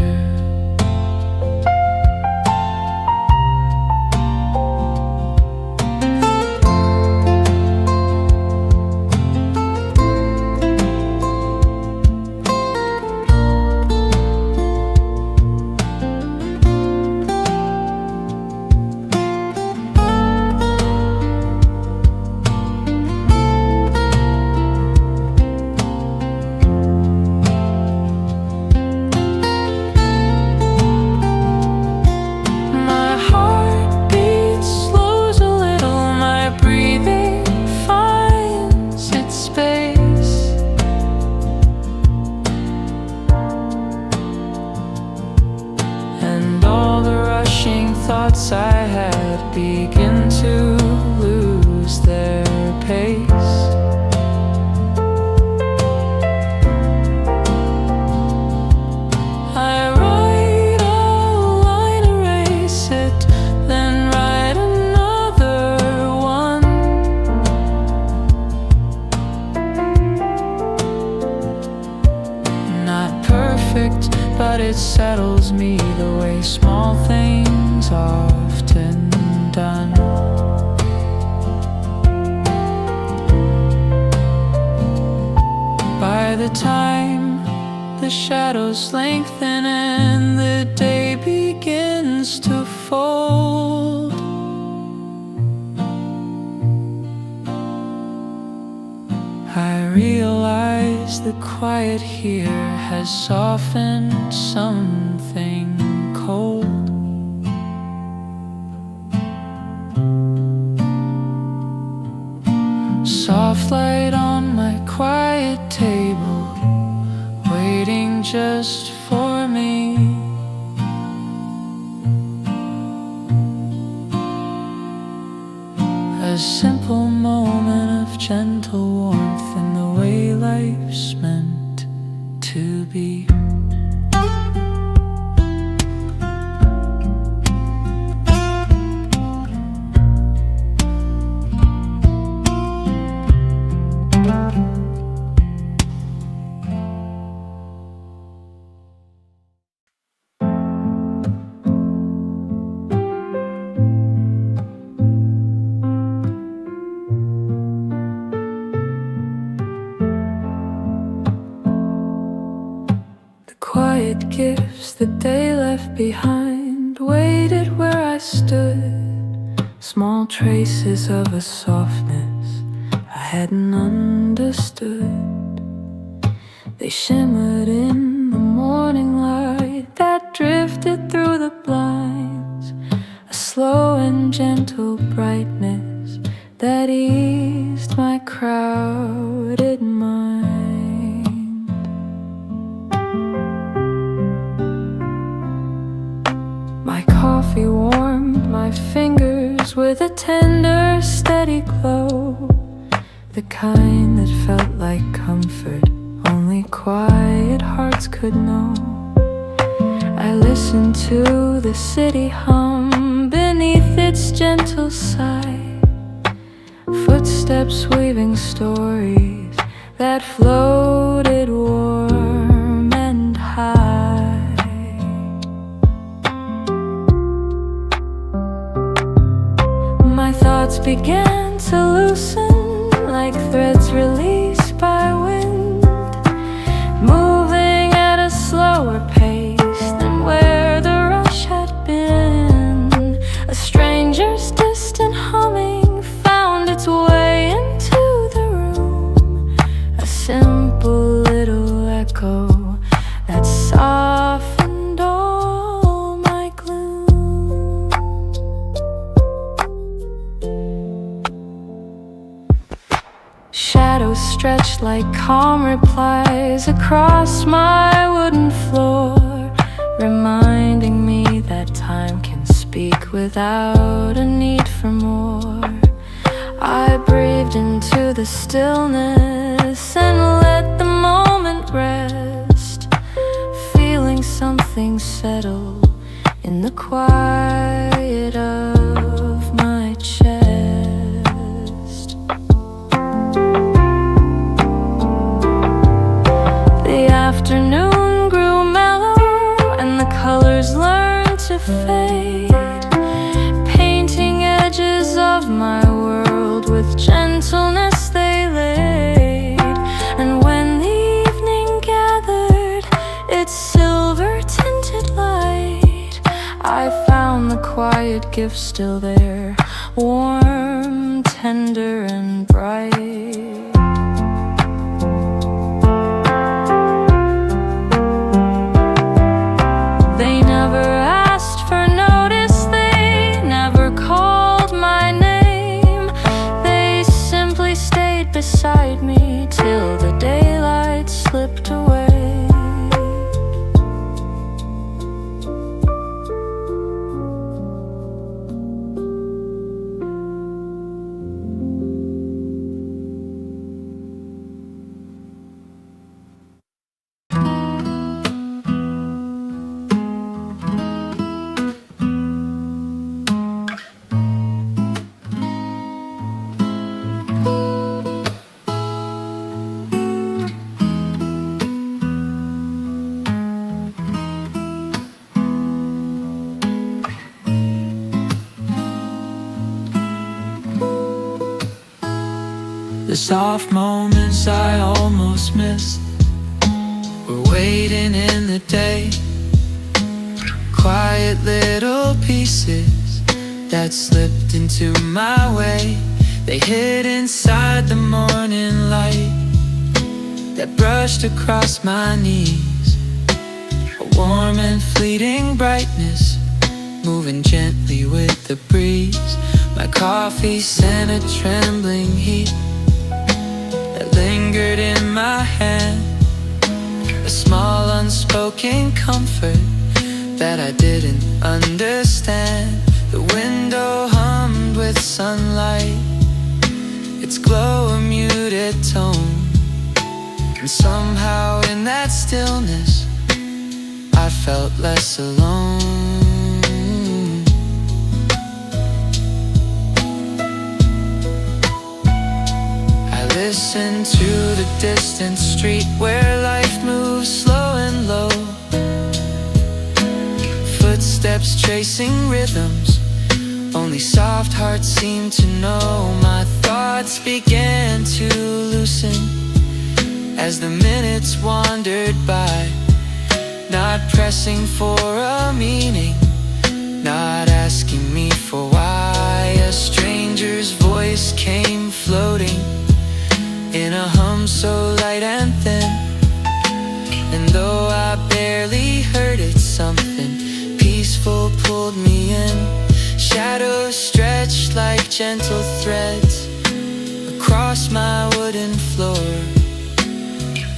Thoughts I had begin to lose their pace. I write a line, erase it, then write another one. Not perfect, but it settles me the way small things often done. By the time the shadows lengthen and the day begins to fold, I realize the quiet here has softened something cold. Soft light on my quiet table, waiting just for me. A simple moment of gentle warmth in the way life's meant to be. Quiet gifts that they left behind waited where I stood. Small traces of a softness I hadn't understood. They shimmered in the morning light that drifted through the blinds, a slow and gentle brightness that eased my crowded mind. Coffee warmed my fingers with a tender, steady glow, the kind that felt like comfort only quiet hearts could know. I listened to the city hum beneath its gentle sigh, footsteps weaving stories that floated warm and high. My thoughts began to loosen like threads released by wind, moving at a slower pace than where the rush had been. A stranger's distant humming found its way into the room, a simple little echo that softened all my gloom. Shadows stretched like calm replies across my wooden floor, reminding me that time can speak without a need for more. I breathed into the stillness and let the moment rest, feeling something settle in the quiet of my chest. gifts still there, warm, tender, and bright. They never asked for notice, they never called my name. They simply stayed beside me till the daylight slipped away. The soft moments I almost missed were waiting in the day. Quiet little pieces that slipped into my way. They hid inside the morning light that brushed across my knees. A warm and fleeting brightness moving gently with the breeze. My coffee sent a trembling heat that lingered in my hand. A small unspoken comfort that I didn't understand. The window hummed with sunlight, its glow a muted tone. And somehow in that stillness I felt less alone. Listen to the distant street where life moves slow and low. Footsteps tracing rhythms only soft hearts seem to know. My thoughts began to loosen as the minutes wandered by, not pressing for a meaning, not asking me for why. A stranger's voice came floating in a hum so light and thin, and though I barely heard it, something peaceful pulled me in. Shadows stretched like gentle threads across my wooden floor,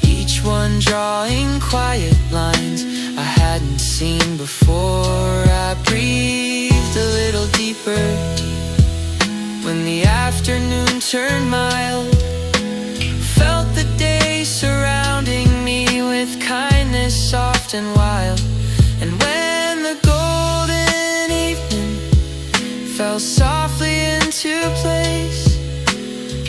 each one drawing quiet lines I hadn't seen before. I breathed a little deeper when the afternoon turned mild. Felt the day surrounding me with kindness soft and wild. And when the golden evening fell softly into place,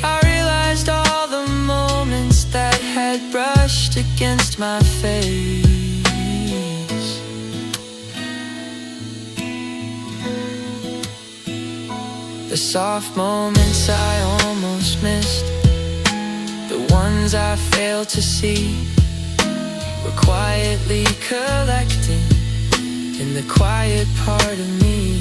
I realized all the moments that had brushed against my face. The soft moments I almost missed, the ones I failed to see, were quietly collecting in the quiet part of me.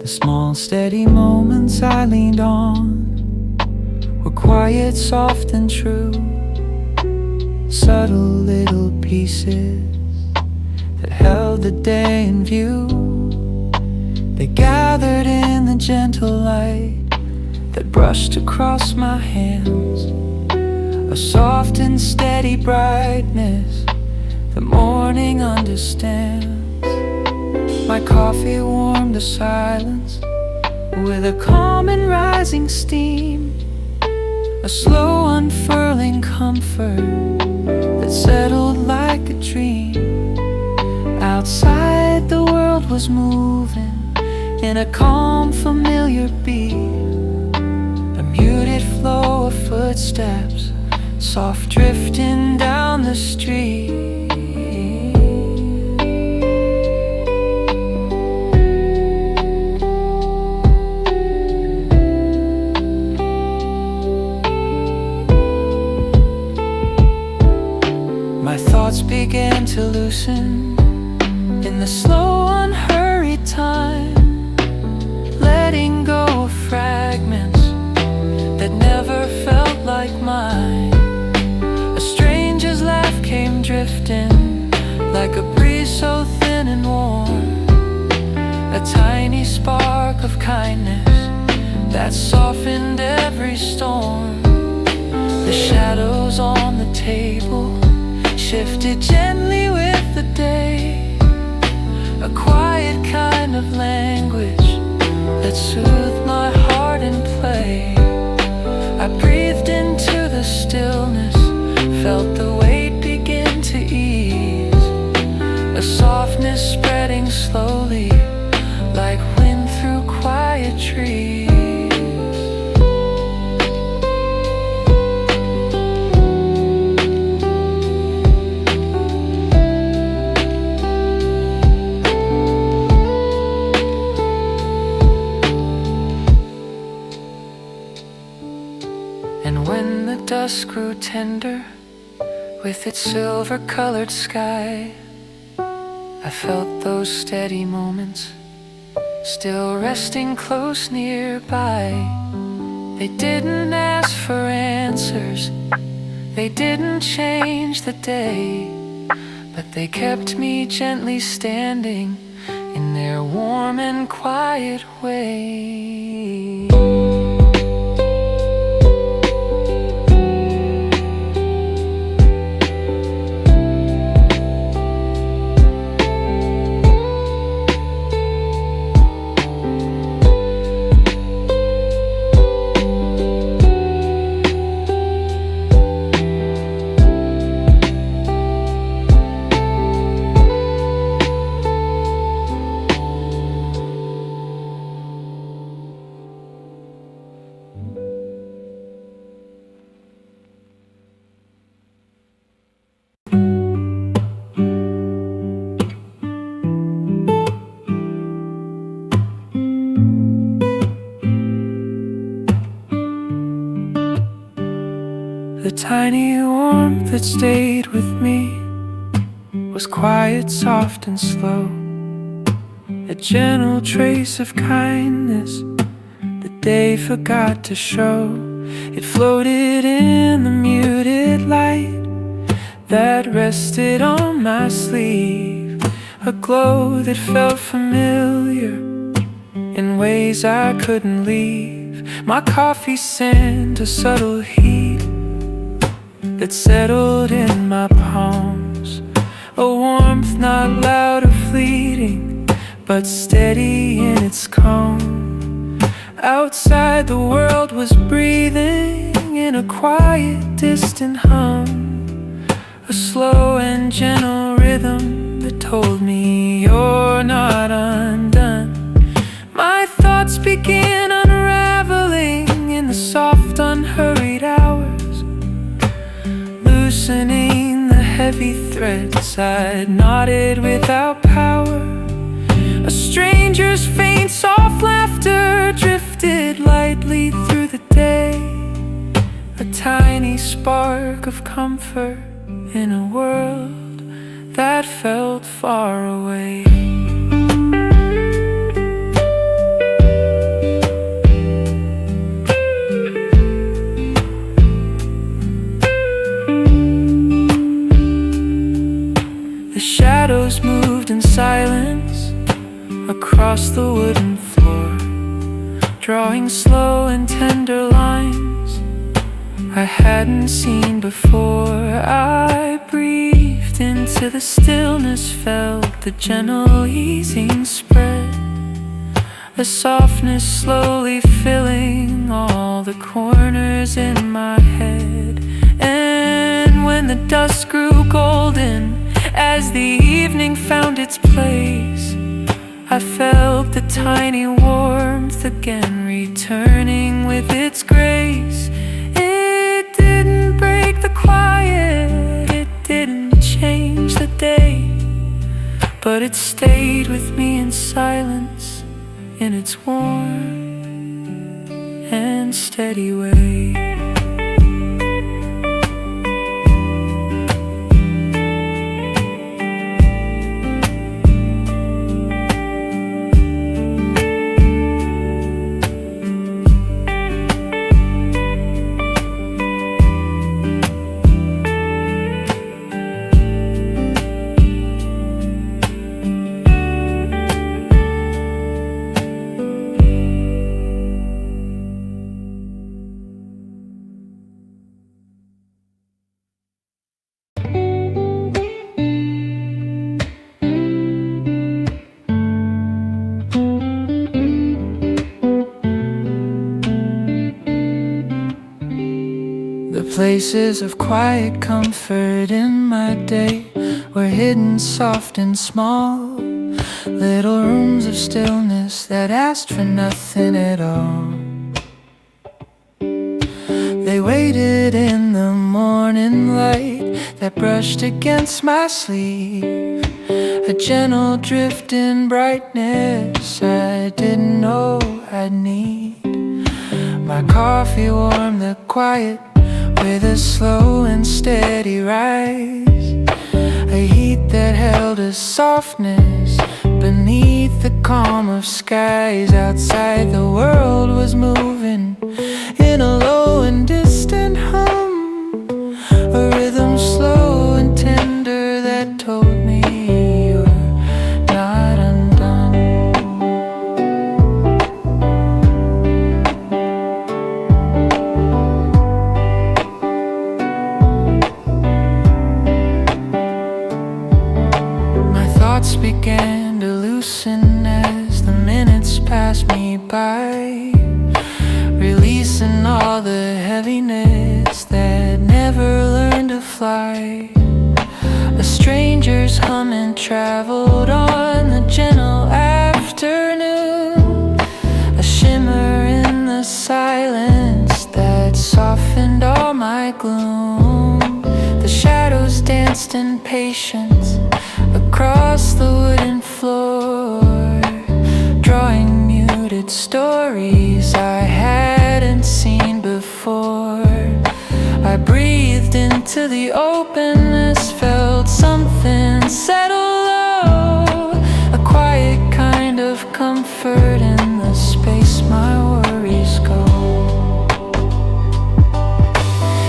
The small steady moments I leaned on were quiet, soft and true. Subtle little pieces that held the day in view. They gathered in the gentle light that brushed across my hands. A soft and steady brightness the morning understands. My coffee warmed the silence with a calm and rising steam, a slow unfurling comfort that settled like a dream. Outside the world was moving in a calm, familiar beat, a muted flow of footsteps, soft drifting down the street. My thoughts began to loosen in the slow, unhurried time, letting go of fragments that never felt like mine. A stranger's laugh came drifting like a breeze so thin and warm, a tiny spark of kindness that softened every storm. The shadows on the table shifted gently with the day, a quiet kind of language that soothed my heart in play. I breathed into the stillness, felt the weight begin to ease, a softness spreading slowly like wind through quiet trees. And when the dusk grew tender with its silver-colored sky, I felt those steady moments still resting close nearby. They didn't ask for answers, they didn't change the day, but they kept me gently standing in their warm and quiet way. The tiny warmth that stayed with me was quiet, soft and slow, a gentle trace of kindness the day forgot to show. It floated in the muted light that rested on my sleeve, a glow that felt familiar in ways I couldn't leave. My coffee sent a subtle heat that settled in my palms, a warmth not loud or fleeting, but steady in its calm. Outside the world was breathing in a quiet, distant hum, a slow and gentle rhythm that told me you're not undone. My thoughts began unraveling in the soft, unhurried hours, loosening the heavy threads I'd knotted without power. A stranger's faint, soft laughter drifted lightly through the day, a tiny spark of comfort in a world that felt far away. Shadows moved in silence across the wooden floor, drawing slow and tender lines I hadn't seen before. I breathed into the stillness, felt the gentle easing spread, a softness slowly filling all the corners in my head. And when the dusk grew golden, as the evening found its place, I felt the tiny warmth again returning with its grace. It didn't break the quiet, it didn't change the day, but it stayed with me in silence, in its warm and steady way. Places of quiet comfort in my day were hidden soft and small, little rooms of stillness that asked for nothing at all. They waited in the morning light that brushed against my sleeve, a gentle drifting brightness I didn't know I'd need. My coffee warmed the quiet with a slow and steady rise, a heat that held a softness beneath the calm of skies. Outside the world was moving in a low and distant hum, a rhythm slow and tender that told me you're not undone. Began to loosen as the minutes passed me by, releasing all the heaviness that never learned to fly. A stranger's humming traveled on the gentle afternoon, a shimmer in the silence that softened all my gloom. The shadows danced in patience across the wooden floor, drawing muted stories I hadn't seen before. I breathed into the openness, felt something settle low, a quiet kind of comfort in the space my worries go.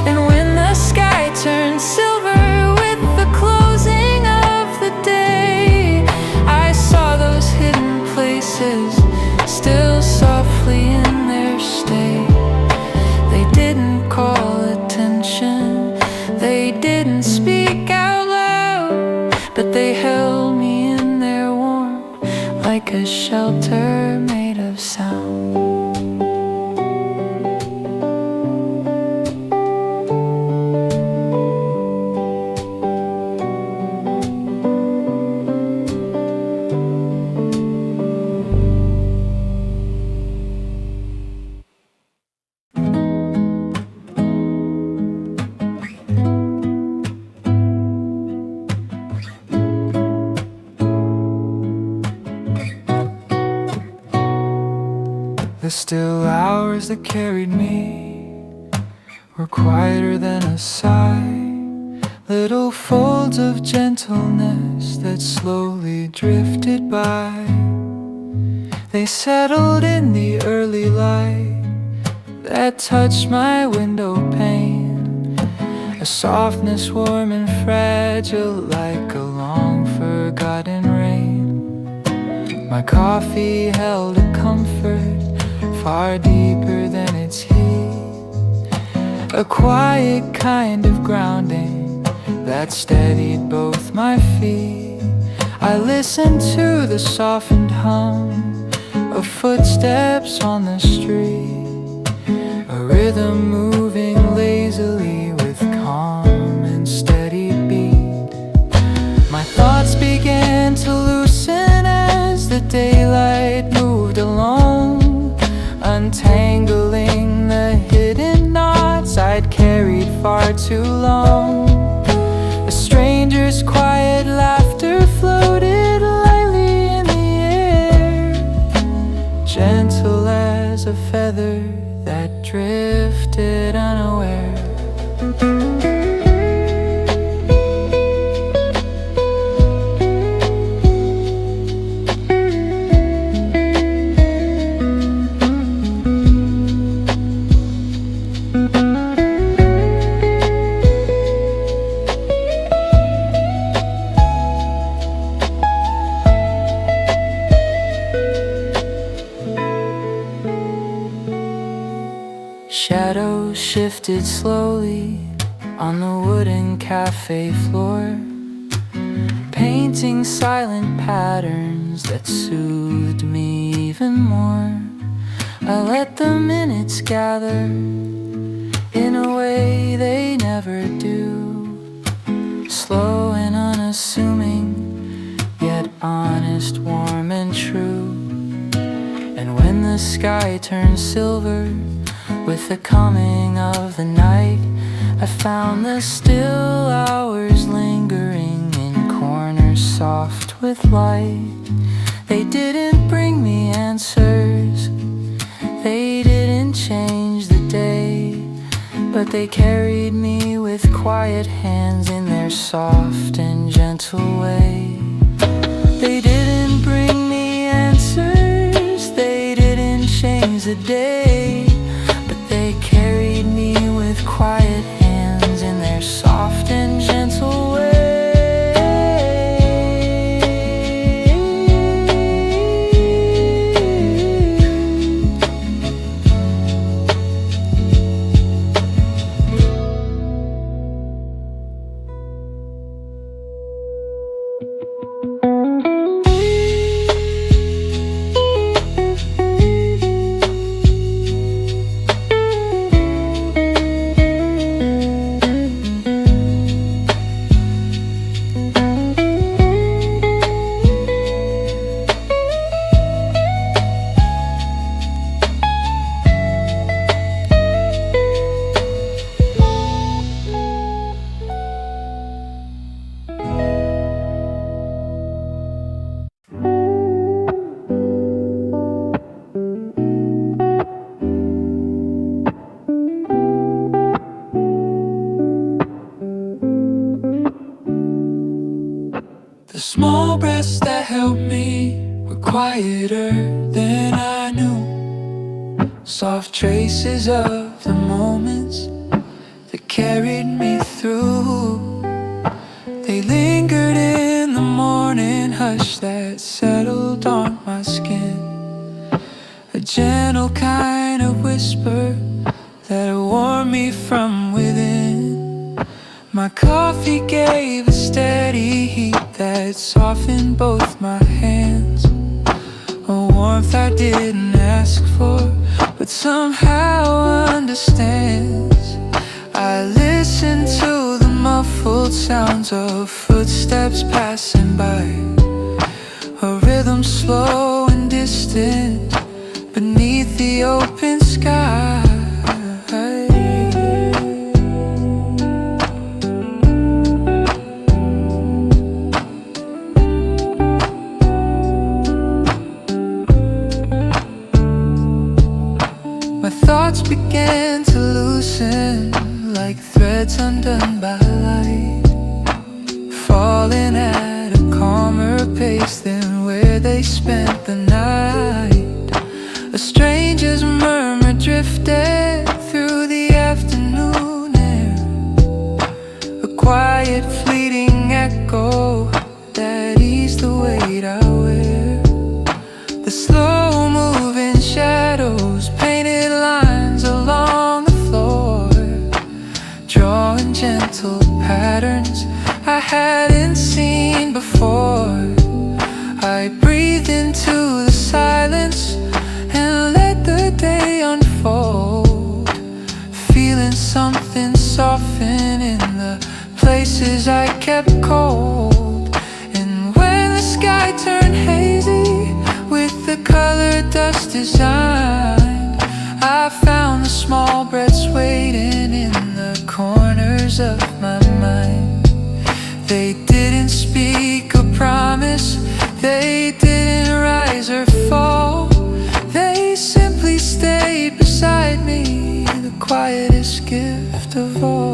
And when the sky turned silver with the closing of the day, I saw those hidden places still softly in their state. They didn't call attention, they didn't speak out loud, but they held me in their warmth like a shelter made of sound. The still hours that carried me were quieter than a sigh, little folds of gentleness that slowly drifted by. They settled in the early light that touched my window pane, a softness warm and fragile like a long forgotten rain. My coffee held a comfort far deeper than its heat, a quiet kind of grounding that steadied both my feet. I listened to the softened hum of footsteps on the street, a rhythm moving lazily with calm and steady beat. My thoughts began to loosen as the daylight moved along, untangling the hidden knots I'd carried far too long. A stranger's quiet laughter floated lightly in the air, gentle as a feather that drifted unaware. Shadows shifted slowly on the wooden cafe floor, painting silent patterns that soothed me even more. I let the minutes gather in a way they never do, slow and unassuming, yet honest, warm and true. And when the sky turned silver with the coming of the night, I found the still hours lingering in corners soft with light. They didn't bring me answers, they didn't change the day, but they carried me with quiet hands in their soft and gentle way. They didn't bring me answers, they didn't change the day, they carried me with quiet hands in their soft and gentle way. The small breaths that helped me were quieter than I knew, soft traces of the moments that carried me through. They lingered in the morning hush that settled on my skin, a gentle kind of whisper that warmed me from within. My coffee gave a steady heat that softened both my hands, a warmth I didn't ask for, but somehow understands. I listened to the muffled sounds of footsteps passing by, a rhythm slow and distant beneath the open sky. My thoughts began to loosen like threads undone by light, falling at a calmer pace than where they spent the night. A stranger's murmur drifted through the afternoon air, a quiet fleeting echo that eased the weight I wear. The slow moving shadows painted lines along the floor, drawing gentle patterns hadn't seen before. I breathed into the silence and let the day unfold, feeling something soften in the places I kept cold. And when the sky turned hazy with the colored dust design, I found the small breaths waiting in the corners of my mind. They didn't speak a promise, they didn't rise or fall. They simply stayed beside me, the quietest gift of all.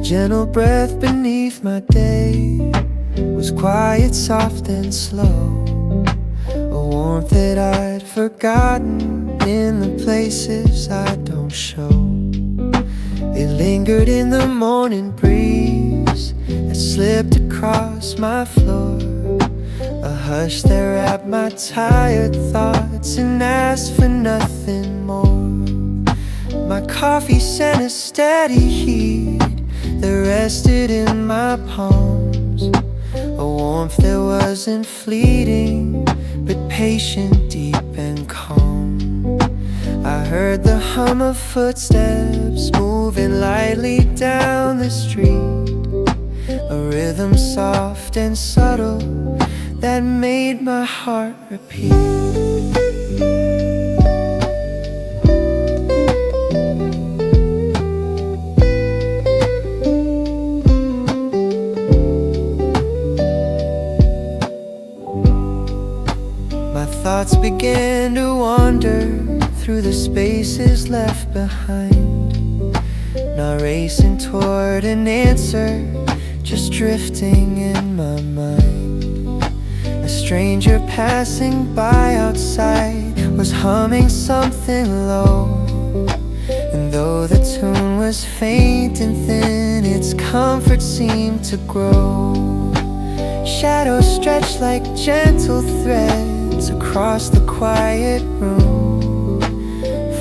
Gentle breath beneath my day was quiet, soft and slow, a warmth that I'd forgotten in the places I don't show. It lingered in the morning breeze that slipped across my floor, a hush that wrapped my tired thoughts and asked for nothing more. My coffee sent a steady heat that rested in my palms, a warmth that wasn't fleeting but patient, deep and calm. I heard the hum of footsteps moving lightly down the street, a rhythm soft and subtle that made my heart repeat. Thoughts began to wander through the spaces left behind, not racing toward an answer, just drifting in my mind. A stranger passing by outside was humming something low, and though the tune was faint and thin, its comfort seemed to grow. Shadows stretched like gentle threads across the quiet room,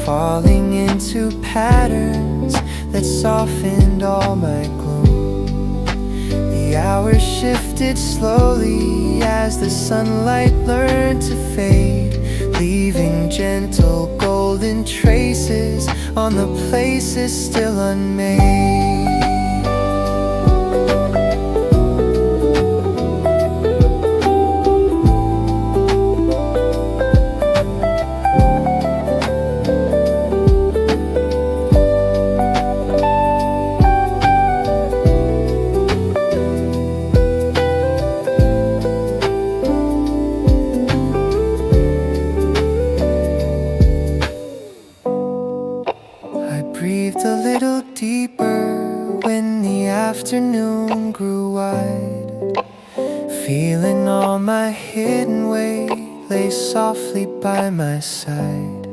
falling into patterns that softened all my gloom. The hours shifted slowly as the sunlight learned to fade, leaving gentle golden traces on the places still unmade. Breathed a little deeper when the afternoon grew wide, feeling all my hidden weight lay softly by my side.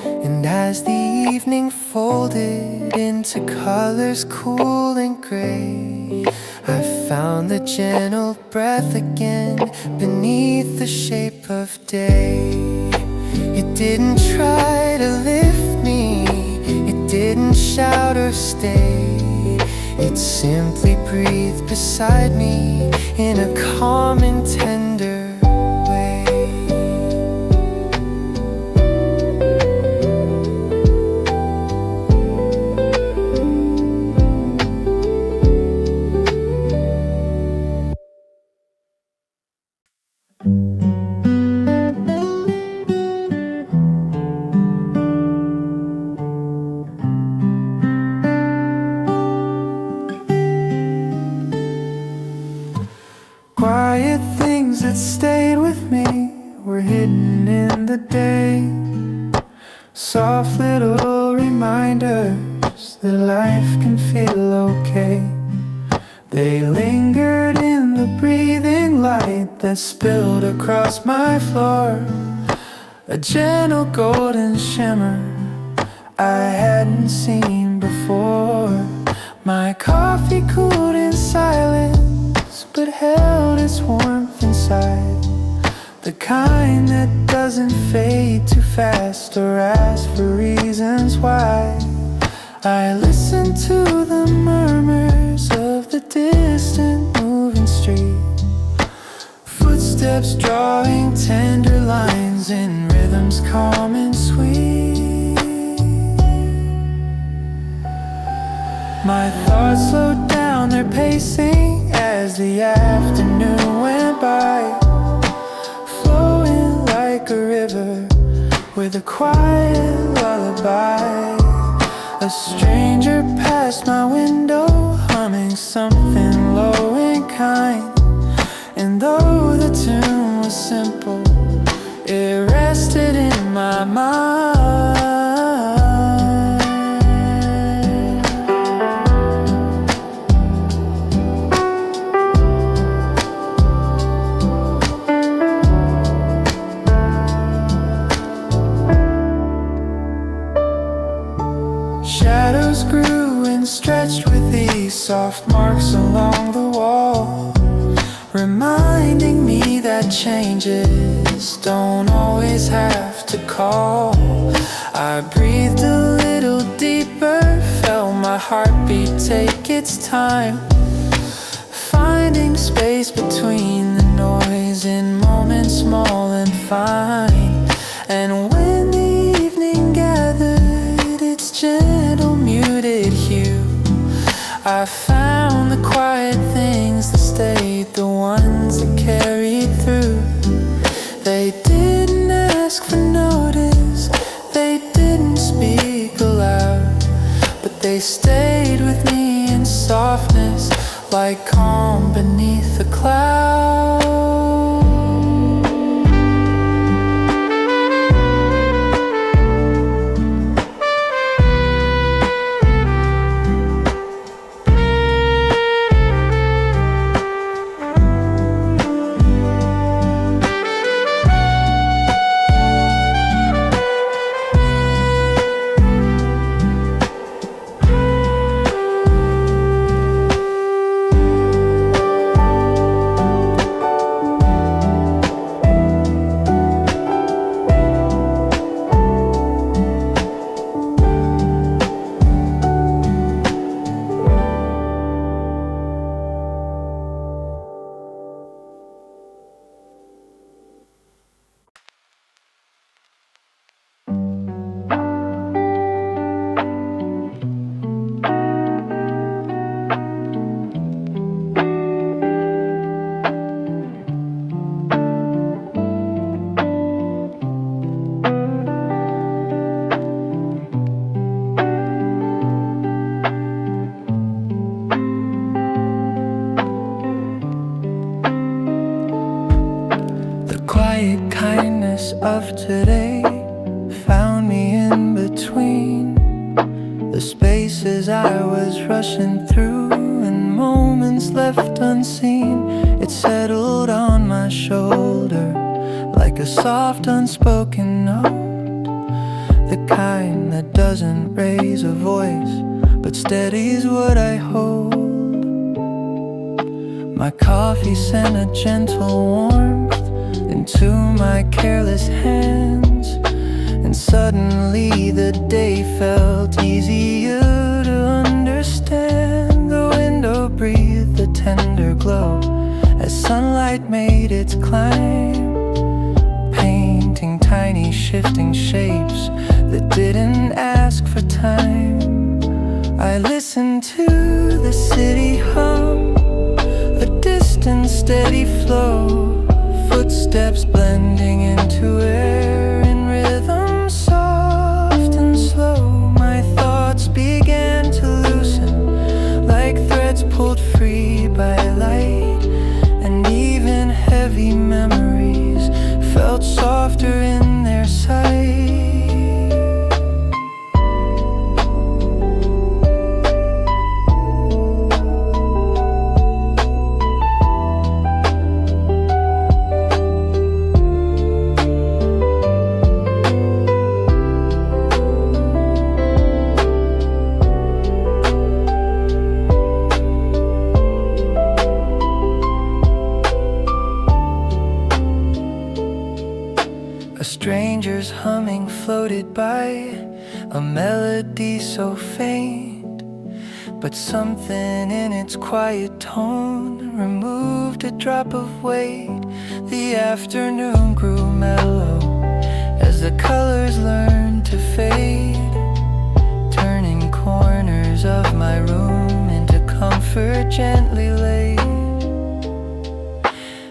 And as the evening folded into colors cool and gray, I found the gentle breath again beneath the shape of day. It didn't try to lift me, didn't shout or stay, it simply breathed beside me in a calm and tender way. Quiet things that stayed with me were hidden in the day, soft little reminders that life can feel okay. They lingered in the breathing light that spilled across my floor, a gentle golden shimmer I hadn't seen before. My coffee cooled in silence, but held its warmth inside, the kind that doesn't fade too fast or ask for reasons why. I listen to the murmurs of the distant moving street, footsteps drawing tender lines in rhythms calm and sweet. My thoughts slowed down their pacing as the afternoon went by, flowing like a river with a quiet lullaby. A stranger passed my window, humming something low and kind, and though the tune was simple, it rested in my mind. Shadows grew and stretched with these soft marks along the wall, reminding me that changes don't always have to call. I breathed a little deeper, felt my heartbeat take its time, finding space between the noise in moments small and fine. And when the evening gathered its gentle muted hue, I found the quiet things that stayed, the ones that carried through. They didn't ask for notice, they didn't speak aloud, but they stayed with me in softness, like calm beneath a cloud. Of today found me in between the spaces I was rushing through, and moments left unseen. It settled on my shoulder like a soft unspoken note, the kind that doesn't raise a voice but steadies what I hold. My coffee sent a gentle warmth into my careless hands, and suddenly the day felt easier to understand. The window breathed a tender glow as sunlight made its climb, painting tiny shifting shapes that didn't ask for time. I listened to the city hum, a distant steady flow, footsteps blending into air in rhythm soft and slow. My thoughts began to loosen like threads pulled free by light, and even heavy memories felt softer in their sight. Strangers humming floated by, a melody so faint, but something in its quiet tone removed a drop of weight. The afternoon grew mellow as the colors learned to fade, turning corners of my room into comfort gently laid.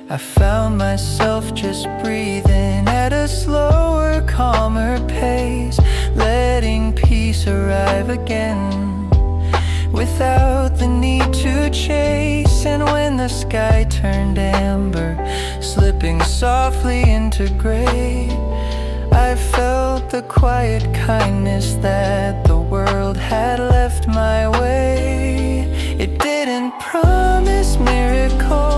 I found myself just breathing at a slower, calmer pace, letting peace arrive again without the need to chase. And when the sky turned amber, slipping softly into gray, I felt the quiet kindness that the world had left my way. It didn't promise miracles,